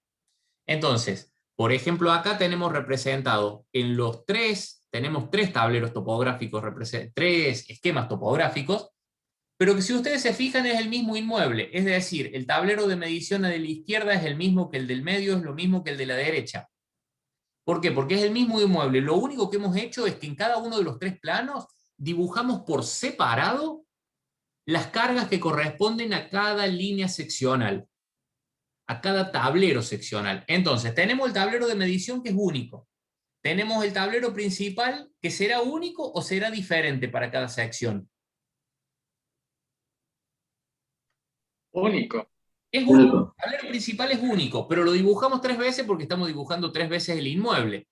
Entonces, por ejemplo, acá tenemos representado en los tenemos 3 tableros topográficos, 3 esquemas topográficos, pero que si ustedes se fijan es el mismo inmueble, es decir, el tablero de medición de la izquierda es el mismo que el del medio, es lo mismo que el de la derecha. ¿Por qué? Porque es el mismo inmueble. Lo único que hemos hecho es que en cada uno de los 3 planos dibujamos por separado las cargas que corresponden a cada línea seccional, a cada tablero seccional. Entonces, tenemos el tablero de medición que es único. Tenemos el tablero principal que será único o será diferente para cada sección. Único. Es único. El tablero principal es único, pero lo dibujamos 3 veces porque estamos dibujando 3 veces el inmueble.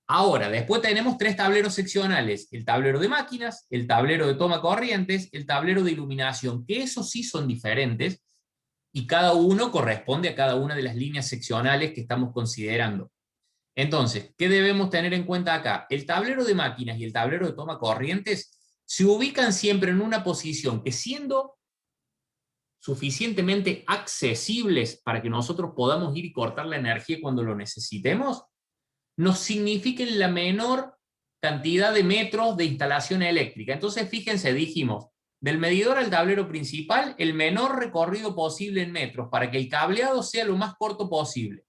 Ahora, después tenemos 3 tableros seccionales, el tablero de máquinas, el tablero de toma corrientes, el tablero de iluminación, que esos sí son diferentes, y cada uno corresponde a cada una de las líneas seccionales que estamos considerando. Entonces, ¿qué debemos tener en cuenta acá? El tablero de máquinas y el tablero de toma corrientes se ubican siempre en una posición que, siendo suficientemente accesibles para que nosotros podamos ir y cortar la energía cuando lo necesitemos, nos signifiquen la menor cantidad de metros de instalación eléctrica. Entonces, fíjense, dijimos, del medidor al tablero principal, el menor recorrido posible en metros, para que el cableado sea lo más corto posible.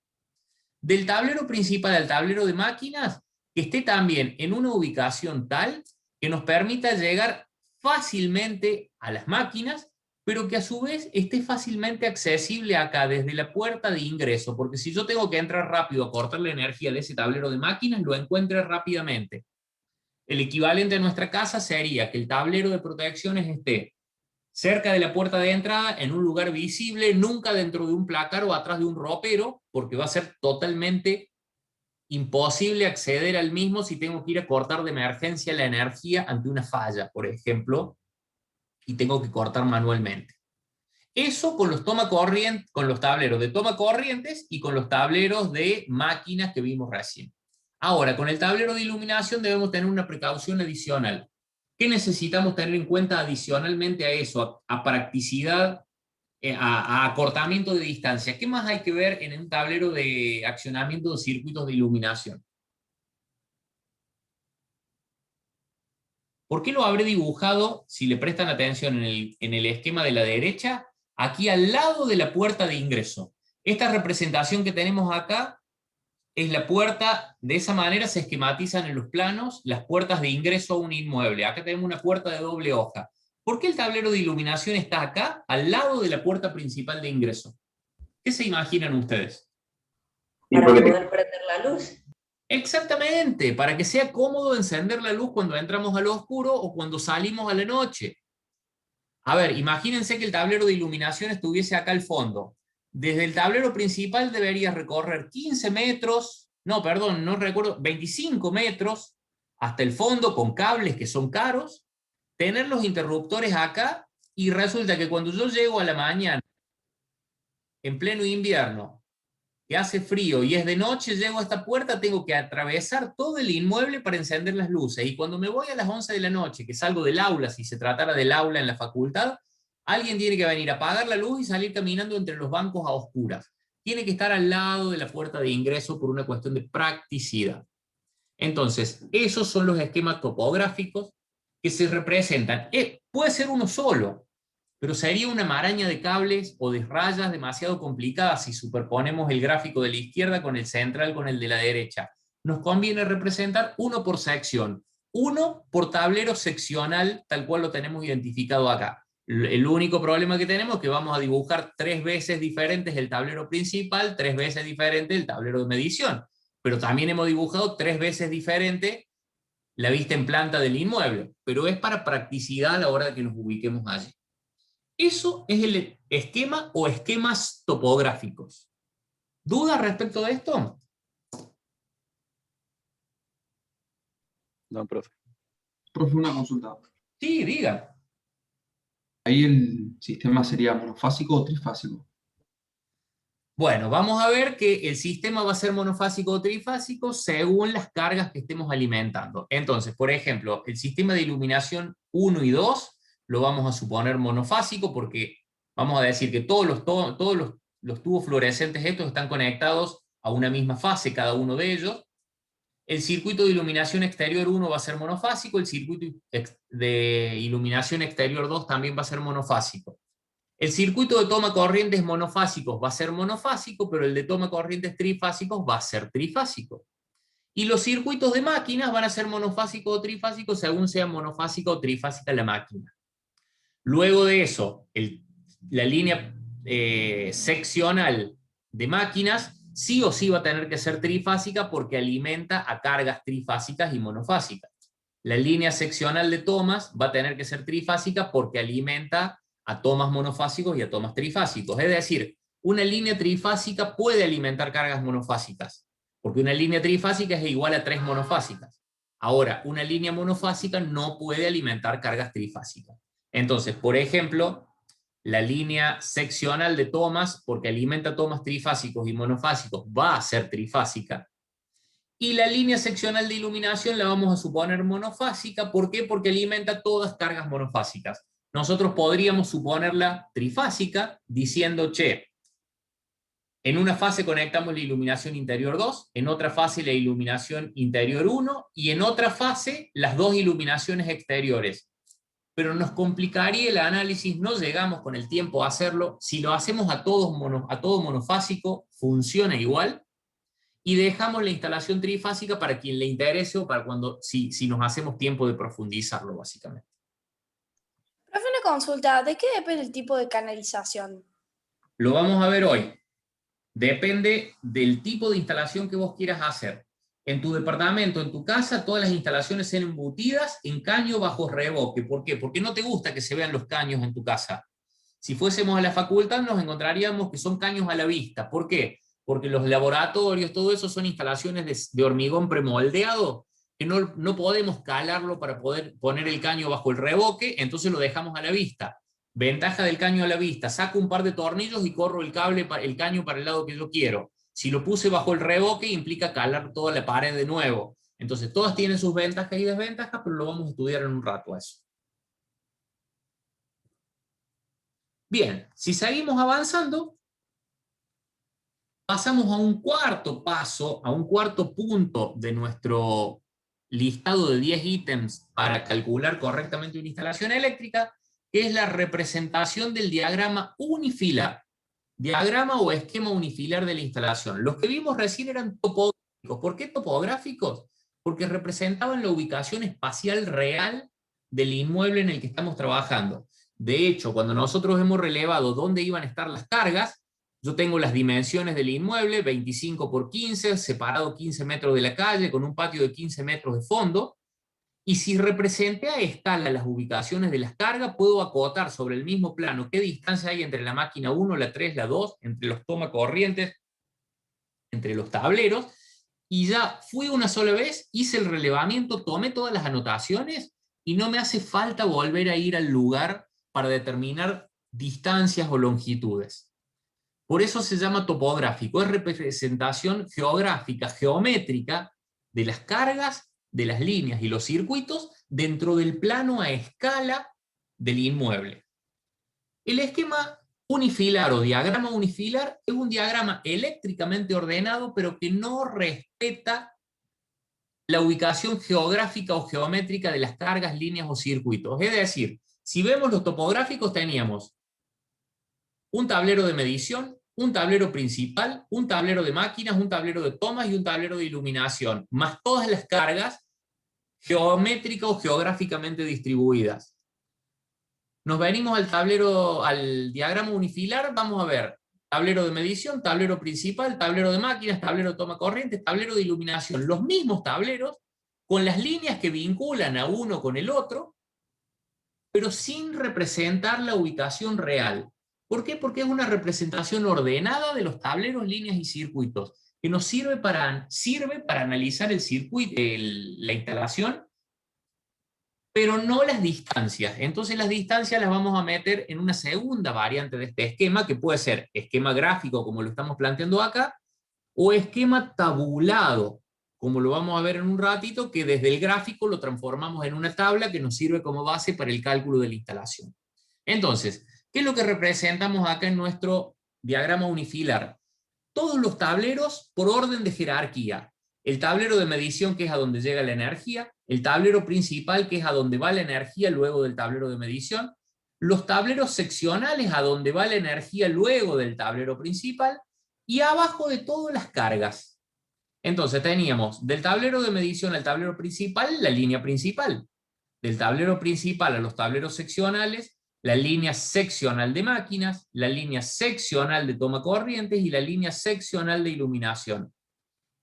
Del tablero principal al tablero de máquinas, que esté también en una ubicación tal que nos permita llegar fácilmente a las máquinas, pero que a su vez esté fácilmente accesible acá, desde la puerta de ingreso, porque si yo tengo que entrar rápido a cortar la energía de ese tablero de máquinas, lo encuentre rápidamente. El equivalente a nuestra casa sería que el tablero de protecciones esté cerca de la puerta de entrada, en un lugar visible, nunca dentro de un placar o atrás de un ropero, porque va a ser totalmente imposible acceder al mismo si tengo que ir a cortar de emergencia la energía ante una falla, por ejemplo, y tengo que cortar manualmente. Eso con los con los tableros de toma corrientes y con los tableros de máquinas que vimos recién. Ahora, con el tablero de iluminación debemos tener una precaución adicional. ¿Qué necesitamos tener en cuenta adicionalmente a eso, a practicidad, a acortamiento de distancia? ¿Qué más hay que ver en un tablero de accionamiento de circuitos de iluminación? ¿Por qué lo habré dibujado, si le prestan atención en el esquema de la derecha, aquí al lado de la puerta de ingreso? Esta representación que tenemos acá es la puerta, de esa manera se esquematizan en los planos las puertas de ingreso a un inmueble. Acá tenemos una puerta de doble hoja. ¿Por qué el tablero de iluminación está acá, al lado de la puerta principal de ingreso? ¿Qué se imaginan ustedes? Para poder prender la luz. Exactamente, para que sea cómodo encender la luz cuando entramos al oscuro o cuando salimos a la noche. A ver, imagínense que el tablero de iluminación estuviese acá al fondo. Desde el tablero principal deberías recorrer 15 metros, no, perdón, no recuerdo, 25 metros hasta el fondo con cables que son caros, tener los interruptores acá, y resulta que cuando yo llego a la mañana, en pleno invierno, que hace frío y es de noche, llego a esta puerta, tengo que atravesar todo el inmueble para encender las luces, y cuando me voy a las 11 de la noche, que salgo del aula, si se tratara del aula en la facultad, alguien tiene que venir a apagar la luz y salir caminando entre los bancos a oscuras. Tiene que estar al lado de la puerta de ingreso por una cuestión de practicidad. Entonces, esos son los esquemas topográficos que se representan. Puede ser uno solo, pero sería una maraña de cables o de rayas demasiado complicada si superponemos el gráfico de la izquierda con el central con el de la derecha. Nos conviene representar uno por sección, uno por tablero seccional, tal cual lo tenemos identificado acá. El único problema que tenemos es que vamos a dibujar 3 veces diferentes el tablero principal, 3 veces diferente el tablero de medición, pero también hemos dibujado 3 veces diferente la vista en planta del inmueble, pero es para practicidad a la hora de que nos ubiquemos allí. Eso es el esquema o esquemas topográficos. ¿Dudas respecto de esto? No, profe. Profe, una consulta. Sí, diga. ¿Ahí el sistema sería monofásico o trifásico? Bueno, vamos a ver que el sistema va a ser monofásico o trifásico según las cargas que estemos alimentando. Entonces, por ejemplo, el sistema de iluminación 1 y 2 lo vamos a suponer monofásico porque vamos a decir que todos los tubos fluorescentes estos están conectados a una misma fase, cada uno de ellos. El circuito de iluminación exterior 1 va a ser monofásico, el circuito de iluminación exterior 2 también va a ser monofásico. El circuito de toma corrientes monofásicos va a ser monofásico, pero el de toma corrientes trifásicos va a ser trifásico. Y los circuitos de máquinas van a ser monofásicos o trifásicos según sea monofásica o trifásica la máquina. Luego de eso, la línea seccional de máquinas sí o sí va a tener que ser trifásica porque alimenta a cargas trifásicas y monofásicas. La línea seccional de tomas va a tener que ser trifásica porque alimenta a tomas monofásicos y a tomas trifásicos. Es decir, una línea trifásica puede alimentar cargas monofásicas, porque una línea trifásica es igual a 3 monofásicas. Ahora, una línea monofásica no puede alimentar cargas trifásicas. Entonces, por ejemplo, la línea seccional de tomas, porque alimenta tomas trifásicos y monofásicos, va a ser trifásica. Y la línea seccional de iluminación la vamos a suponer monofásica. ¿Por qué? Porque alimenta todas cargas monofásicas. Nosotros podríamos suponerla trifásica diciendo, che, en una fase conectamos la iluminación interior 2, en otra fase la iluminación interior 1 y en otra fase las dos iluminaciones exteriores. Pero nos complicaría el análisis, no llegamos con el tiempo a hacerlo. Si lo hacemos a todo monofásico, funciona igual, y dejamos la instalación trifásica para quien le interese o para cuando, si nos hacemos tiempo de profundizarlo, básicamente. Profe, una consulta, ¿de qué depende el tipo de canalización? Lo vamos a ver hoy. Depende del tipo de instalación que vos quieras hacer. En tu departamento, en tu casa, todas las instalaciones sean embutidas en caño bajo revoque. ¿Por qué? Porque no te gusta que se vean los caños en tu casa. Si fuésemos a la facultad nos encontraríamos que son caños a la vista. ¿Por qué? Porque los laboratorios, todo eso son instalaciones de hormigón premoldeado, que no podemos calarlo para poder poner el caño bajo el revoque, entonces lo dejamos a la vista. Ventaja del caño a la vista, saco un par de tornillos y corro el caño para el lado que yo quiero. Si lo puse bajo el revoque implica calar toda la pared de nuevo. Entonces todas tienen sus ventajas y desventajas, pero lo vamos a estudiar en un rato eso. Bien, si seguimos avanzando, pasamos a un cuarto paso, a un cuarto punto de nuestro listado de 10 ítems para calcular correctamente una instalación eléctrica, que es la representación del diagrama unifilar. Diagrama o esquema unifilar de la instalación. Los que vimos recién eran topográficos. ¿Por qué topográficos? Porque representaban la ubicación espacial real del inmueble en el que estamos trabajando. De hecho, cuando nosotros hemos relevado dónde iban a estar las cargas, yo tengo las dimensiones del inmueble, 25 por 15, separado 15 metros de la calle, con un patio de 15 metros de fondo, y si representé a escala las ubicaciones de las cargas, puedo acotar sobre el mismo plano qué distancia hay entre la máquina 1, la 3, la 2, entre los tomacorrientes, entre los tableros, y ya fui una sola vez, hice el relevamiento, tomé todas las anotaciones, y no me hace falta volver a ir al lugar para determinar distancias o longitudes. Por eso se llama topográfico, es representación geográfica, geométrica, de las cargas, de las líneas y los circuitos dentro del plano a escala del inmueble. El esquema unifilar o diagrama unifilar es un diagrama eléctricamente ordenado, pero que no respeta la ubicación geográfica o geométrica de las cargas, líneas o circuitos. Es decir, si vemos los topográficos teníamos un tablero de medición, un tablero principal, un tablero de máquinas, un tablero de tomas y un tablero de iluminación, más todas las cargas geométricas o geográficamente distribuidas. Nos venimos al tablero, al diagrama unifilar, vamos a ver tablero de medición, tablero principal, tablero de máquinas, tablero de toma corriente, tablero de iluminación. Los mismos tableros, con las líneas que vinculan a uno con el otro, pero sin representar la ubicación real. ¿Por qué? Porque es una representación ordenada de los tableros, líneas y circuitos, que nos sirve para analizar el circuito, la instalación, pero no las distancias. Entonces las distancias las vamos a meter en una segunda variante de este esquema, que puede ser esquema gráfico, como lo estamos planteando acá, o esquema tabulado, como lo vamos a ver en un ratito, que desde el gráfico lo transformamos en una tabla que nos sirve como base para el cálculo de la instalación. Entonces, ¿qué es lo que representamos acá en nuestro diagrama unifilar? Todos los tableros por orden de jerarquía. El tablero de medición, que es a donde llega la energía, el tablero principal, que es a donde va la energía luego del tablero de medición, los tableros seccionales, a donde va la energía luego del tablero principal, y abajo de todo las cargas. Entonces teníamos del tablero de medición al tablero principal la línea principal, del tablero principal a los tableros seccionales la línea seccional de máquinas, la línea seccional de toma corrientes y la línea seccional de iluminación.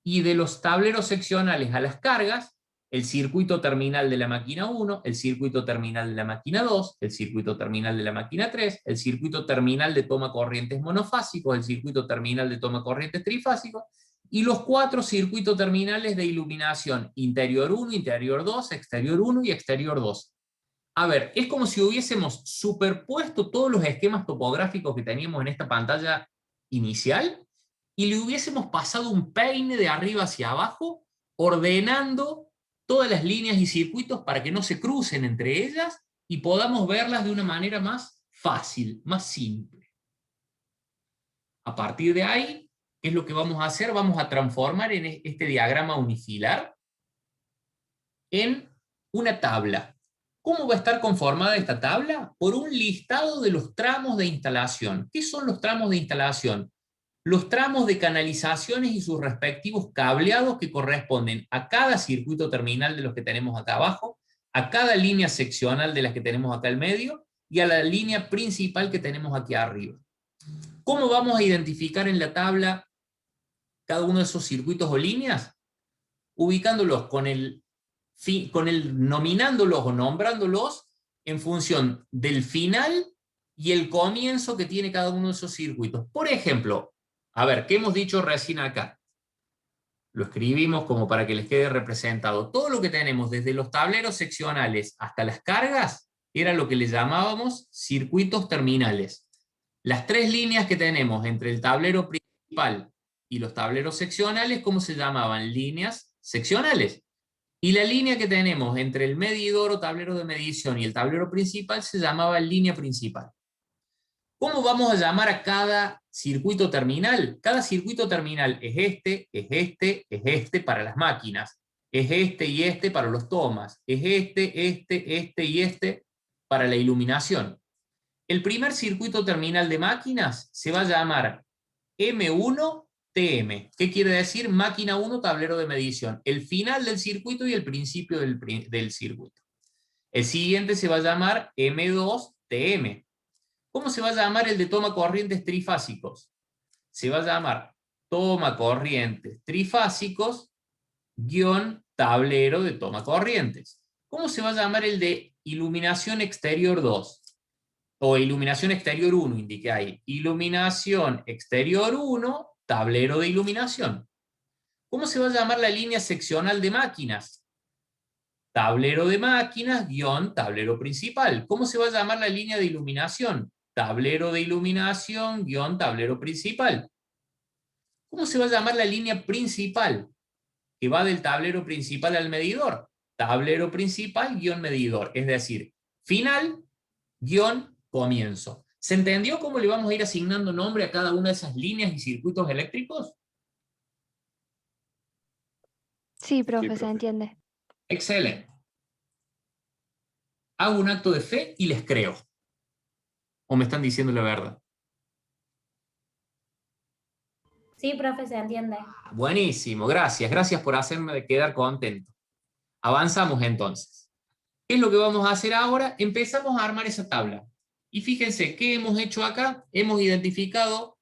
Y de los tableros seccionales a las cargas, el circuito terminal de la máquina 1, el circuito terminal de la máquina 2, el circuito terminal de la máquina 3, el circuito terminal de toma corrientes monofásicos, el circuito terminal de toma corrientes trifásicos, y los 4 circuitos terminales de iluminación, interior 1, interior 2, exterior 1 y exterior 2. A ver, es como si hubiésemos superpuesto todos los esquemas topográficos que teníamos en esta pantalla inicial y le hubiésemos pasado un peine de arriba hacia abajo, ordenando todas las líneas y circuitos para que no se crucen entre ellas y podamos verlas de una manera más fácil, más simple. A partir de ahí, ¿qué es lo que vamos a hacer? Vamos a transformar en este diagrama unifilar en una tabla. ¿Cómo va a estar conformada esta tabla? Por un listado de los tramos de instalación. ¿Qué son los tramos de instalación? Los tramos de canalizaciones y sus respectivos cableados que corresponden a cada circuito terminal de los que tenemos acá abajo, a cada línea seccional de las que tenemos acá al medio, y a la línea principal que tenemos aquí arriba. ¿Cómo vamos a identificar en la tabla cada uno de esos circuitos o líneas? Ubicándolos nominándolos o nombrándolos en función del final y el comienzo que tiene cada uno de esos circuitos. Por ejemplo, a ver, ¿qué hemos dicho recién acá? Lo escribimos como para que les quede representado. Todo lo que tenemos desde los tableros seccionales hasta las cargas era lo que le llamábamos circuitos terminales. Las 3 líneas que tenemos entre el tablero principal y los tableros seccionales, ¿cómo se llamaban? Líneas seccionales. Y la línea que tenemos entre el medidor o tablero de medición y el tablero principal se llamaba línea principal. ¿Cómo vamos a llamar a cada circuito terminal? Cada circuito terminal es este para las máquinas. Es este y este para los tomas. Es este y este para la iluminación. El primer circuito terminal de máquinas se va a llamar M1 TM. ¿Qué quiere decir? Máquina 1, tablero de medición. El final del circuito y el principio del circuito. El siguiente se va a llamar M2 TM. ¿Cómo se va a llamar el de toma corrientes trifásicos? Se va a llamar toma corrientes trifásicos guión tablero de toma corrientes. ¿Cómo se va a llamar el de iluminación exterior 2? O iluminación exterior 1, indiqué ahí. Iluminación exterior 1, tablero de iluminación. ¿Cómo se va a llamar la línea seccional de máquinas? Tablero de máquinas guión tablero principal. ¿Cómo se va a llamar la línea de iluminación? Tablero de iluminación guión tablero principal. ¿Cómo se va a llamar la línea principal que va del tablero principal al medidor? Tablero principal guión medidor, es decir, final guión comienzo. ¿Se entendió cómo le vamos a ir asignando nombre a cada una de esas líneas y circuitos eléctricos? Sí, profe, Sí, se profe. entiende. Excelente. Hago un acto de fe y les creo. ¿O me están diciendo la verdad? Sí, profe, se entiende. Buenísimo, gracias. Gracias por hacerme quedar contento. Avanzamos entonces. ¿Qué es lo que vamos a hacer ahora? Empezamos a armar esa tabla. Y fíjense, ¿qué hemos hecho acá? Hemos identificado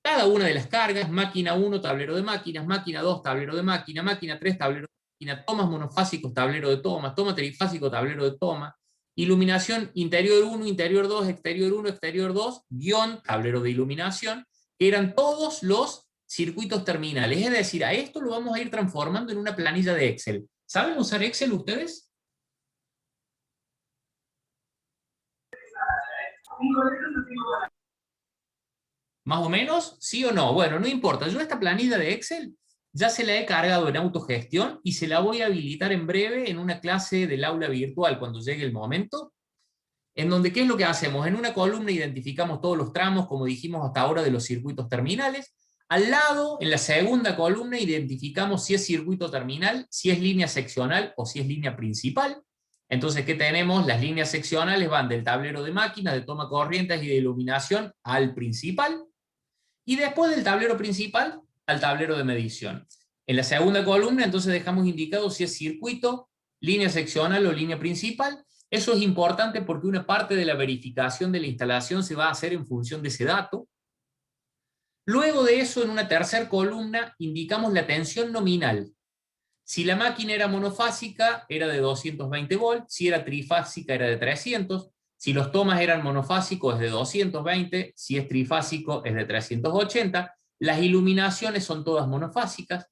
cada una de las cargas, máquina 1, tablero de máquinas, máquina 2, tablero de máquina, máquina 3, tablero de máquina, tomas monofásicos, tablero de tomas, toma trifásico, tablero de toma, iluminación interior 1, interior 2, exterior 1, exterior 2, guión, tablero de iluminación, que eran todos los circuitos terminales. Es decir, a esto lo vamos a ir transformando en una planilla de Excel. ¿Saben usar Excel ustedes? ¿Más o menos? ¿Sí o no? Bueno, no importa. Yo esta planilla de Excel ya se la he cargado en autogestión y se la voy a habilitar en breve en una clase del aula virtual cuando llegue el momento, en donde ¿qué es lo que hacemos? En una columna identificamos todos los tramos, como dijimos hasta ahora, de los circuitos terminales. Al lado, en la segunda columna, identificamos si es circuito terminal, si es línea seccional o si es línea principal. Entonces, ¿qué tenemos? Las líneas seccionales van del tablero de máquinas, de toma corrientes y de iluminación al principal, y después del tablero principal al tablero de medición. En la segunda columna, entonces, dejamos indicado si es circuito, línea seccional o línea principal. Eso es importante porque una parte de la verificación de la instalación se va a hacer en función de ese dato. Luego de eso, en una tercera columna, indicamos la tensión nominal. Si la máquina era monofásica, era de 220 volts, si era trifásica, era de 300, si los tomas eran monofásicos es de 220, si es trifásico es de 380, las iluminaciones son todas monofásicas.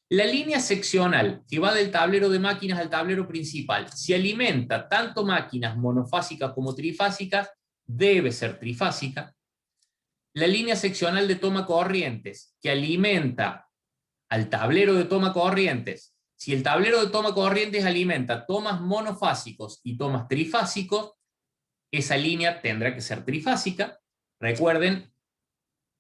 La línea seccional, que va del tablero de máquinas al tablero principal, si alimenta tanto máquinas monofásicas como trifásicas, debe ser trifásica. La línea seccional de toma corrientes, que alimenta al tablero de toma corrientes, si el tablero de toma corrientes alimenta tomas monofásicos y tomas trifásicos, esa línea tendrá que ser trifásica. Recuerden,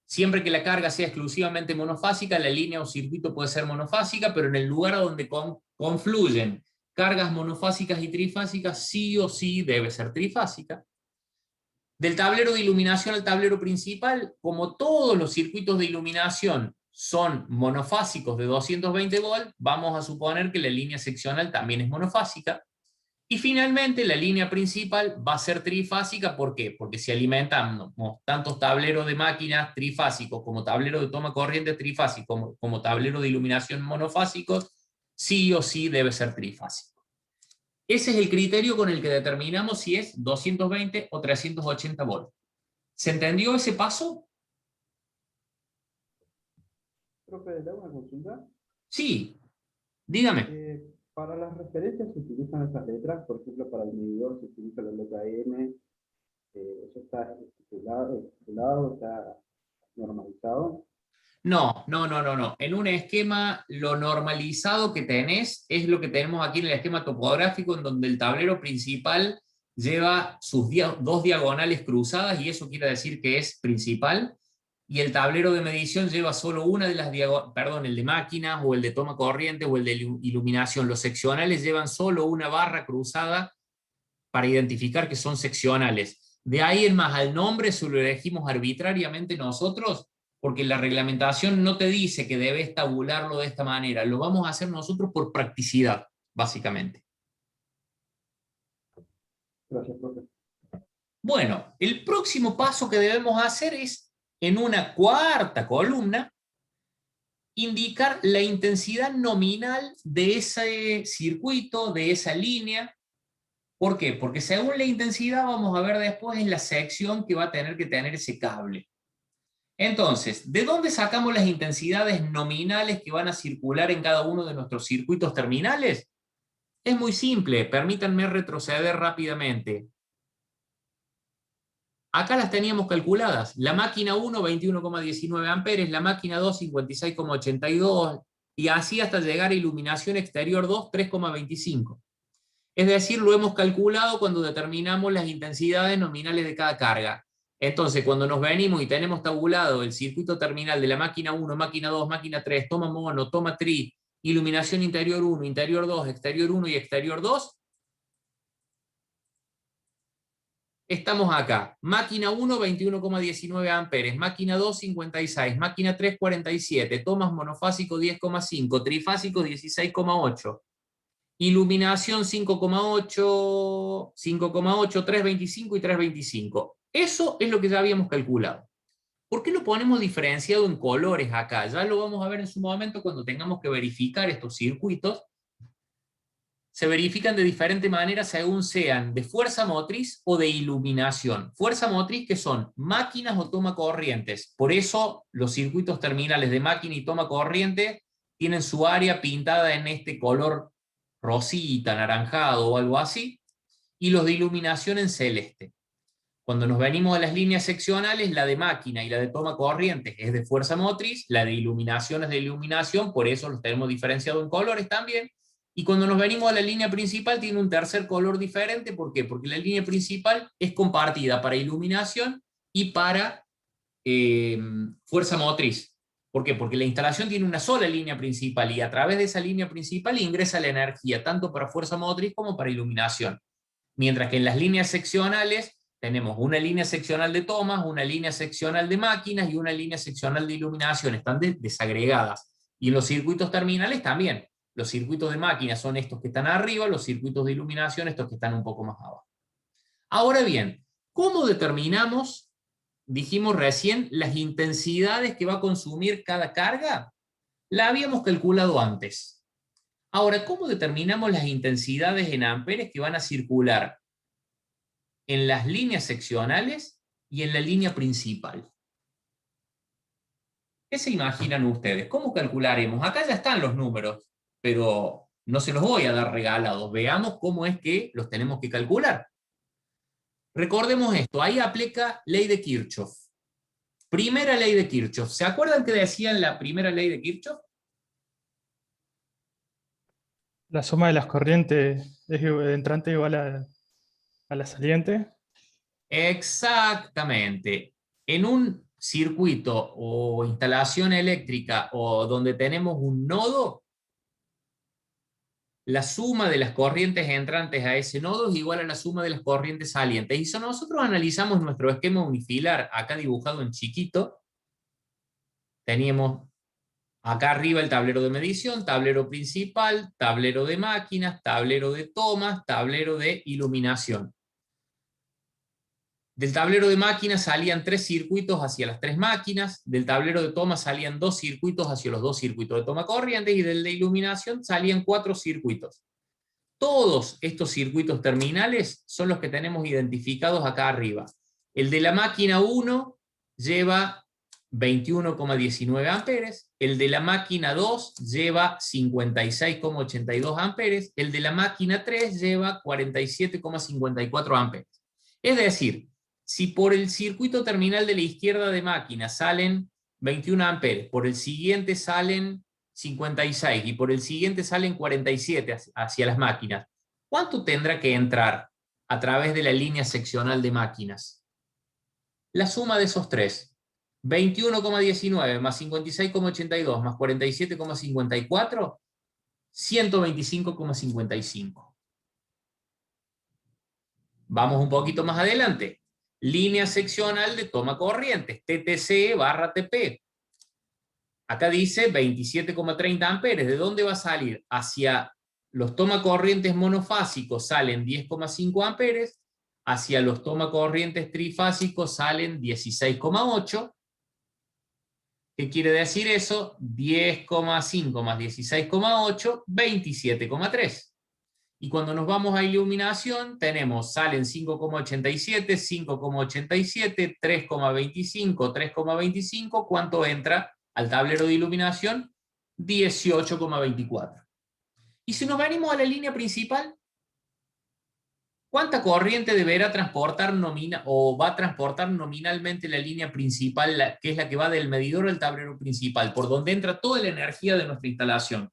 siempre que la carga sea exclusivamente monofásica, la línea o circuito puede ser monofásica, pero en el lugar donde confluyen cargas monofásicas y trifásicas, sí o sí debe ser trifásica. Del tablero de iluminación al tablero principal, como todos los circuitos de iluminación son monofásicos de 220 volts, vamos a suponer que la línea seccional también es monofásica. Y finalmente la línea principal va a ser trifásica. ¿Por qué? Porque si alimentamos tantos tableros de máquinas trifásicos como tablero de toma corriente trifásico como tablero de iluminación monofásicos, sí o sí debe ser trifásico. Ese es el criterio con el que determinamos si es 220 o 380 volts. ¿Se entendió ese paso? Profe, ¿le hago una consulta? Sí, dígame. Para las referencias se utilizan esas letras, por ejemplo, para el medidor se utiliza la letra M, ¿eso está estipulado, está normalizado? No. En un esquema, lo normalizado que tenés es lo que tenemos aquí en el esquema topográfico, en donde el tablero principal lleva sus dos diagonales cruzadas, y eso quiere decir que es principal, y el tablero de medición lleva solo una de las diagonales, perdón, el de máquinas, o el de toma corriente, o el de iluminación. Los seccionales llevan solo una barra cruzada para identificar que son seccionales. De ahí en más, al nombre se lo elegimos arbitrariamente nosotros, porque la reglamentación no te dice que debes tabularlo de esta manera, lo vamos a hacer nosotros por practicidad, básicamente. Gracias, profe. Bueno, el próximo paso que debemos hacer es, en una cuarta columna, indicar la intensidad nominal de ese circuito, de esa línea. ¿Por qué? Porque según la intensidad, vamos a ver después, en la sección que va a tener que tener ese cable. Entonces, ¿de dónde sacamos las intensidades nominales que van a circular en cada uno de nuestros circuitos terminales? Es muy simple, permítanme retroceder rápidamente. Acá las teníamos calculadas. La máquina 1, 21,19 amperes, la máquina 2, 56,82, y así hasta llegar a iluminación exterior 2, 3,25. Es decir, lo hemos calculado cuando determinamos las intensidades nominales de cada carga. Entonces, cuando nos venimos y tenemos tabulado el circuito terminal de la máquina 1, máquina 2, máquina 3, toma mono, toma tri, iluminación interior 1, interior 2, exterior 1 y exterior 2, estamos acá. Máquina 1, 21,19 amperes, máquina 2, 56, máquina 3, 47, tomas monofásico 10,5, trifásico 16,8. Iluminación 5,8, 5,8, 3,25 y 3,25. Eso es lo que ya habíamos calculado. ¿Por qué lo ponemos diferenciado en colores acá? Ya lo vamos a ver en su momento cuando tengamos que verificar estos circuitos. Se verifican de diferente manera según sean de fuerza motriz o de iluminación. Fuerza motriz, que son máquinas o toma corrientes. Por eso los circuitos terminales de máquina y toma corriente tienen su área pintada en este color rosita, anaranjado o algo así, y los de iluminación en celeste. Cuando nos venimos a las líneas seccionales, la de máquina y la de toma corriente es de fuerza motriz, la de iluminación es de iluminación, por eso los tenemos diferenciados en colores también. Y cuando nos venimos a la línea principal tiene un tercer color diferente. ¿Por qué? Porque la línea principal es compartida para iluminación y para fuerza motriz. ¿Por qué? Porque la instalación tiene una sola línea principal, y a través de esa línea principal ingresa la energía tanto para fuerza motriz como para iluminación. Mientras que en las líneas seccionales tenemos una línea seccional de tomas, una línea seccional de máquinas y una línea seccional de iluminación. Están desagregadas. Y en los circuitos terminales también. Los circuitos de máquina son estos que están arriba, los circuitos de iluminación estos que están un poco más abajo. Ahora bien, ¿cómo determinamos, dijimos recién, las intensidades que va a consumir cada carga? La habíamos calculado antes. Ahora, ¿cómo determinamos las intensidades en amperes que van a circular en las líneas seccionales y en la línea principal? ¿Qué se imaginan ustedes? ¿Cómo calcularemos? Acá ya están los números, pero no se los voy a dar regalados. Veamos cómo es que los tenemos que calcular. Recordemos esto, ahí aplica ley de Kirchhoff. Primera ley de Kirchhoff. ¿Se acuerdan que decían la primera ley de Kirchhoff? La suma de las corrientes es entrante igual a la saliente. Exactamente. En un circuito o instalación eléctrica o donde tenemos un nodo, la suma de las corrientes entrantes a ese nodo es igual a la suma de las corrientes salientes. Y si nosotros analizamos nuestro esquema unifilar, acá dibujado en chiquito, teníamos acá arriba el tablero de medición, tablero principal, tablero de máquinas, tablero de tomas, tablero de iluminación. Del tablero de máquinas salían 3 circuitos hacia las 3 máquinas, del tablero de toma salían 2 circuitos hacia los 2 circuitos de toma corriente, y del de iluminación salían 4 circuitos. Todos estos circuitos terminales son los que tenemos identificados acá arriba. El de la máquina 1 lleva 21,19 amperes, el de la máquina 2 lleva 56,82 amperes, el de la máquina 3 lleva 47,54 amperes. Es decir, si por el circuito terminal de la izquierda de máquina salen 21 amperes, por el siguiente salen 56 y por el siguiente salen 47 hacia las máquinas, ¿cuánto tendrá que entrar a través de la línea seccional de máquinas? La suma de esos tres, 21,19 más 56,82 más 47,54, 125,55. Vamos un poquito más adelante. Línea seccional de toma corrientes, TTC/TP. Acá dice 27,30 amperes. ¿De dónde va a salir? Hacia los toma corrientes monofásicos salen 10,5 amperes, hacia los toma corrientes trifásicos salen 16,8. ¿Qué quiere decir eso? 10,5 más 16,8, 27,3. Y cuando nos vamos a iluminación, tenemos, salen 5,87, 5,87, 3,25, 3,25. ¿Cuánto entra al tablero de iluminación? 18,24. Y si nos venimos a la línea principal, ¿cuánta corriente deberá transportar va a transportar nominalmente la línea principal, que es la que va del medidor al tablero principal, por donde entra toda la energía de nuestra instalación?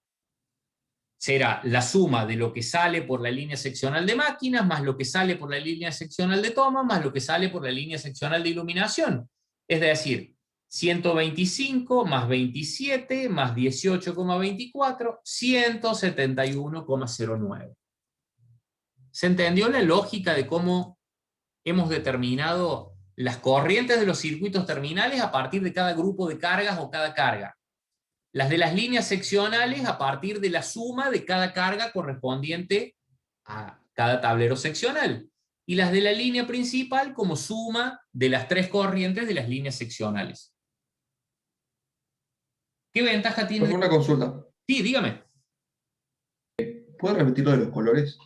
Será la suma de lo que sale por la línea seccional de máquinas, más lo que sale por la línea seccional de toma, más lo que sale por la línea seccional de iluminación. Es decir, 125 más 27 más 18,24, 171,09. ¿Se entendió la lógica de cómo hemos determinado las corrientes de los circuitos terminales a partir de cada grupo de cargas o cada carga? Las de las líneas seccionales a partir de la suma de cada carga correspondiente a cada tablero seccional. Y las de la línea principal como suma de las 3 corrientes de las líneas seccionales. ¿Qué ventaja tiene? Una consulta. Sí, dígame. ¿Puedes repetir lo de los colores?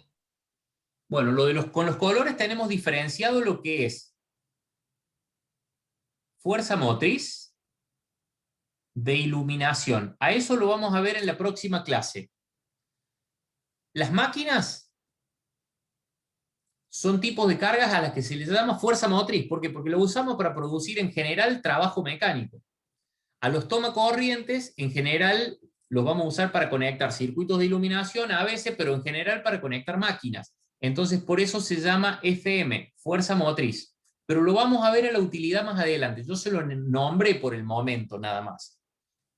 Bueno, con los colores tenemos diferenciado lo que es fuerza motriz de iluminación. A eso lo vamos a ver en la próxima clase. Las máquinas son tipos de cargas a las que se les llama fuerza motriz. ¿Por qué? Porque lo usamos para producir en general trabajo mecánico. A los toma corrientes, en general, los vamos a usar para conectar circuitos de iluminación a veces, pero en general para conectar máquinas. Entonces, por eso se llama FM, fuerza motriz. Pero lo vamos a ver en la utilidad más adelante. Yo se lo nombré por el momento, nada más.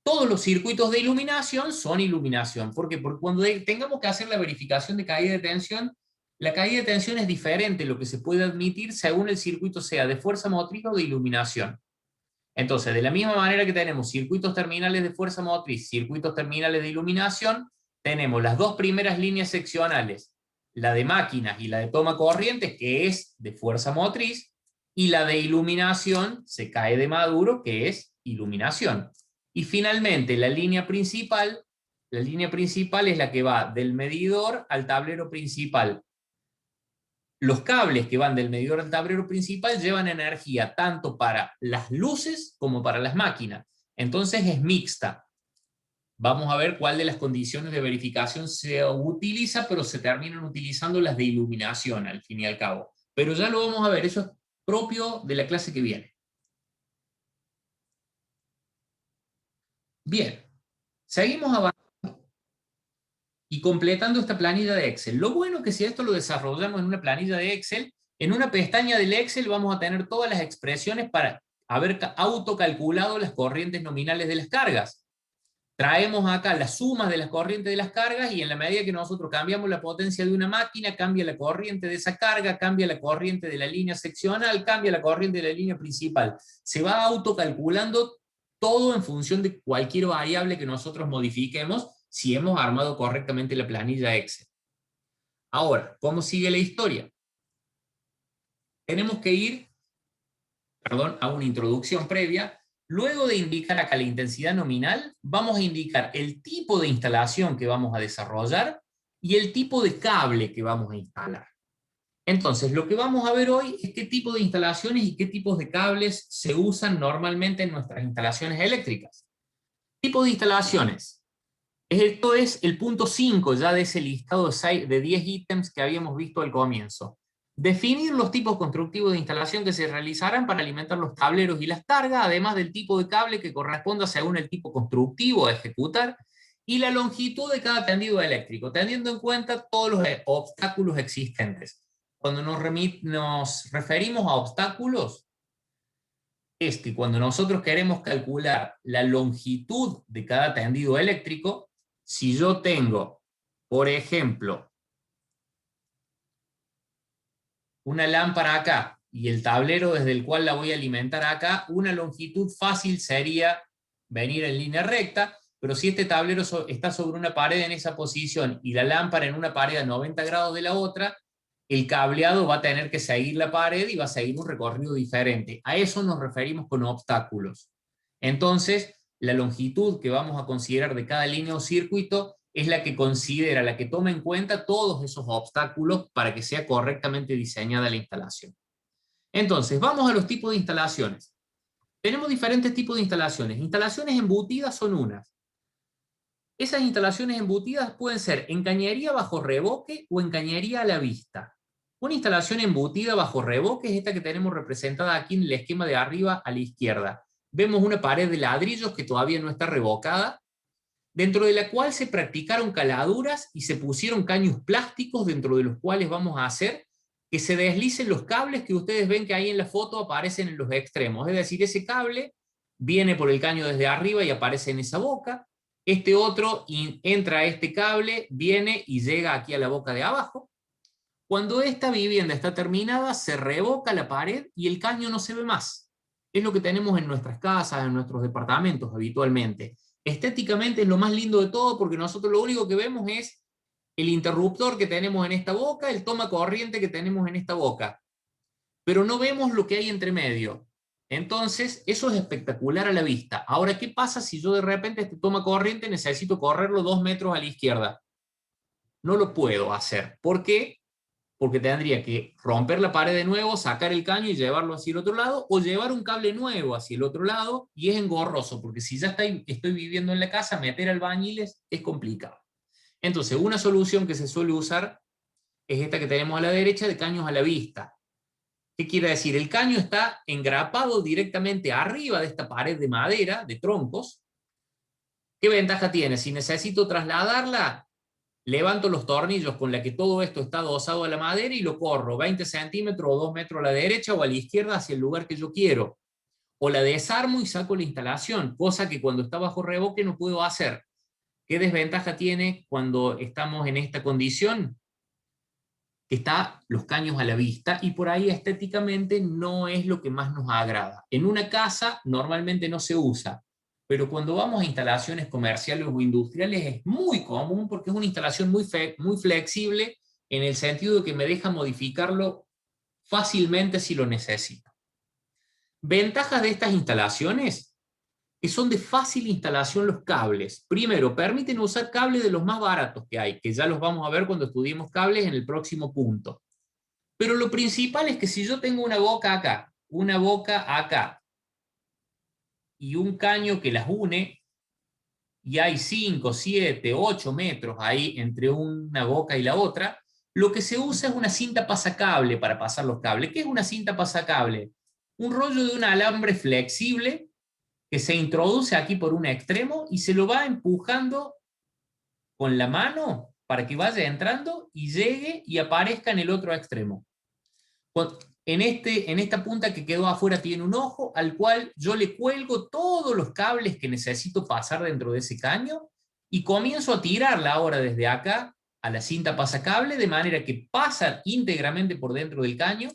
Todos los circuitos de iluminación son iluminación. ¿Por qué? Porque cuando tengamos que hacer la verificación de caída de tensión, la caída de tensión es diferente lo que se puede admitir según el circuito sea de fuerza motriz o de iluminación. Entonces, de la misma manera que tenemos circuitos terminales de fuerza motriz, circuitos terminales de iluminación, tenemos las dos primeras líneas seccionales, la de máquinas y la de toma corrientes, que es de fuerza motriz, y la de iluminación se cae de Maduro, que es iluminación. Y finalmente la línea principal es la que va del medidor al tablero principal. Los cables que van del medidor al tablero principal llevan energía tanto para las luces como para las máquinas. Entonces es mixta. Vamos a ver cuál de las condiciones de verificación se utiliza, pero se terminan utilizando las de iluminación al fin y al cabo. Pero ya lo vamos a ver, eso es propio de la clase que viene. Bien, seguimos avanzando y completando esta planilla de Excel. Lo bueno es que si esto lo desarrollamos en una planilla de Excel, en una pestaña del Excel vamos a tener todas las expresiones para haber autocalculado las corrientes nominales de las cargas. Traemos acá las sumas de las corrientes de las cargas y en la medida que nosotros cambiamos la potencia de una máquina, cambia la corriente de esa carga, cambia la corriente de la línea seccional, cambia la corriente de la línea principal. Se va autocalculando todo en función de cualquier variable que nosotros modifiquemos si hemos armado correctamente la planilla Excel. Ahora, ¿cómo sigue la historia? Tenemos que ir, a una introducción previa. Luego de indicar acá la intensidad nominal, vamos a indicar el tipo de instalación que vamos a desarrollar y el tipo de cable que vamos a instalar. Entonces, lo que vamos a ver hoy es qué tipo de instalaciones y qué tipos de cables se usan normalmente en nuestras instalaciones eléctricas. Tipo de instalaciones. Esto es el punto 5 ya de ese listado de 10 ítems que habíamos visto al comienzo. Definir los tipos constructivos de instalación que se realizarán para alimentar los tableros y las cargas, además del tipo de cable que corresponda según el tipo constructivo a ejecutar, y la longitud de cada tendido eléctrico, teniendo en cuenta todos los obstáculos existentes. Cuando nos referimos a obstáculos, es que cuando nosotros queremos calcular la longitud de cada tendido eléctrico, si yo tengo, por ejemplo, una lámpara acá y el tablero desde el cual la voy a alimentar acá, una longitud fácil sería venir en línea recta, pero si este tablero está sobre una pared en esa posición y la lámpara en una pared a 90 grados de la otra, el cableado va a tener que seguir la pared y va a seguir un recorrido diferente. A eso nos referimos con obstáculos. Entonces, la longitud que vamos a considerar de cada línea o circuito es la que considera, la que toma en cuenta todos esos obstáculos para que sea correctamente diseñada la instalación. Entonces, vamos a los tipos de instalaciones. Tenemos diferentes tipos de instalaciones. Instalaciones embutidas son unas. Esas instalaciones embutidas pueden ser en cañería bajo revoque o en cañería a la vista. Una instalación embutida bajo revoque es esta que tenemos representada aquí en el esquema de arriba a la izquierda. Vemos una pared de ladrillos que todavía no está revocada, dentro de la cual se practicaron caladuras y se pusieron caños plásticos dentro de los cuales vamos a hacer que se deslicen los cables que ustedes ven que ahí en la foto aparecen en los extremos. Es decir, ese cable viene por el caño desde arriba y aparece en esa boca. Este otro entra a este cable, viene y llega aquí a la boca de abajo. Cuando esta vivienda está terminada, se revoca la pared y el caño no se ve más. Es lo que tenemos en nuestras casas, en nuestros departamentos habitualmente. Estéticamente es lo más lindo de todo porque nosotros lo único que vemos es el interruptor que tenemos en esta boca, el toma corriente que tenemos en esta boca. Pero no vemos lo que hay entre medio. Entonces, eso es espectacular a la vista. Ahora, ¿qué pasa si yo de repente este toma corriente necesito correrlo 2 metros a la izquierda? No lo puedo hacer. ¿Por qué? Porque tendría que romper la pared de nuevo, sacar el caño y llevarlo hacia el otro lado, o llevar un cable nuevo hacia el otro lado, y es engorroso, porque si ya estoy viviendo en la casa, meter albañiles es complicado. Entonces, una solución que se suele usar es esta que tenemos a la derecha, de caños a la vista. ¿Qué quiere decir? El caño está engrapado directamente arriba de esta pared de madera, de troncos. ¿Qué ventaja tiene? Si necesito trasladarla, levanto los tornillos con la que todo esto está adosado a la madera y lo corro 20 centímetros o 2 metros a la derecha o a la izquierda hacia el lugar que yo quiero. O la desarmo y saco la instalación, cosa que cuando está bajo revoque no puedo hacer. ¿Qué desventaja tiene cuando estamos en esta condición? Que está los caños a la vista y por ahí estéticamente no es lo que más nos agrada. En una casa normalmente no se usa. pero cuando vamos a instalaciones comerciales o industriales es muy común porque es una instalación muy flexible en el sentido de que me deja modificarlo fácilmente si lo necesito. Ventajas de estas instalaciones, que son de fácil instalación los cables. Primero, permiten usar cables de los más baratos que hay, que ya los vamos a ver cuando estudiemos cables en el próximo punto. Pero lo principal es que si yo tengo una boca acá, una boca acá, y un caño que las une, y hay 5, 7, 8 metros ahí entre una boca y la otra, lo que se usa es una cinta pasacable para pasar los cables. ¿Qué es una cinta pasacable? Un rollo de un alambre flexible que se introduce aquí por un extremo y se lo va empujando con la mano para que vaya entrando y llegue y aparezca en el otro extremo. En esta punta que quedó afuera tiene un ojo al cual yo le cuelgo todos los cables que necesito pasar dentro de ese caño y comienzo a tirarla ahora desde acá a la cinta pasacable de manera que pasa íntegramente por dentro del caño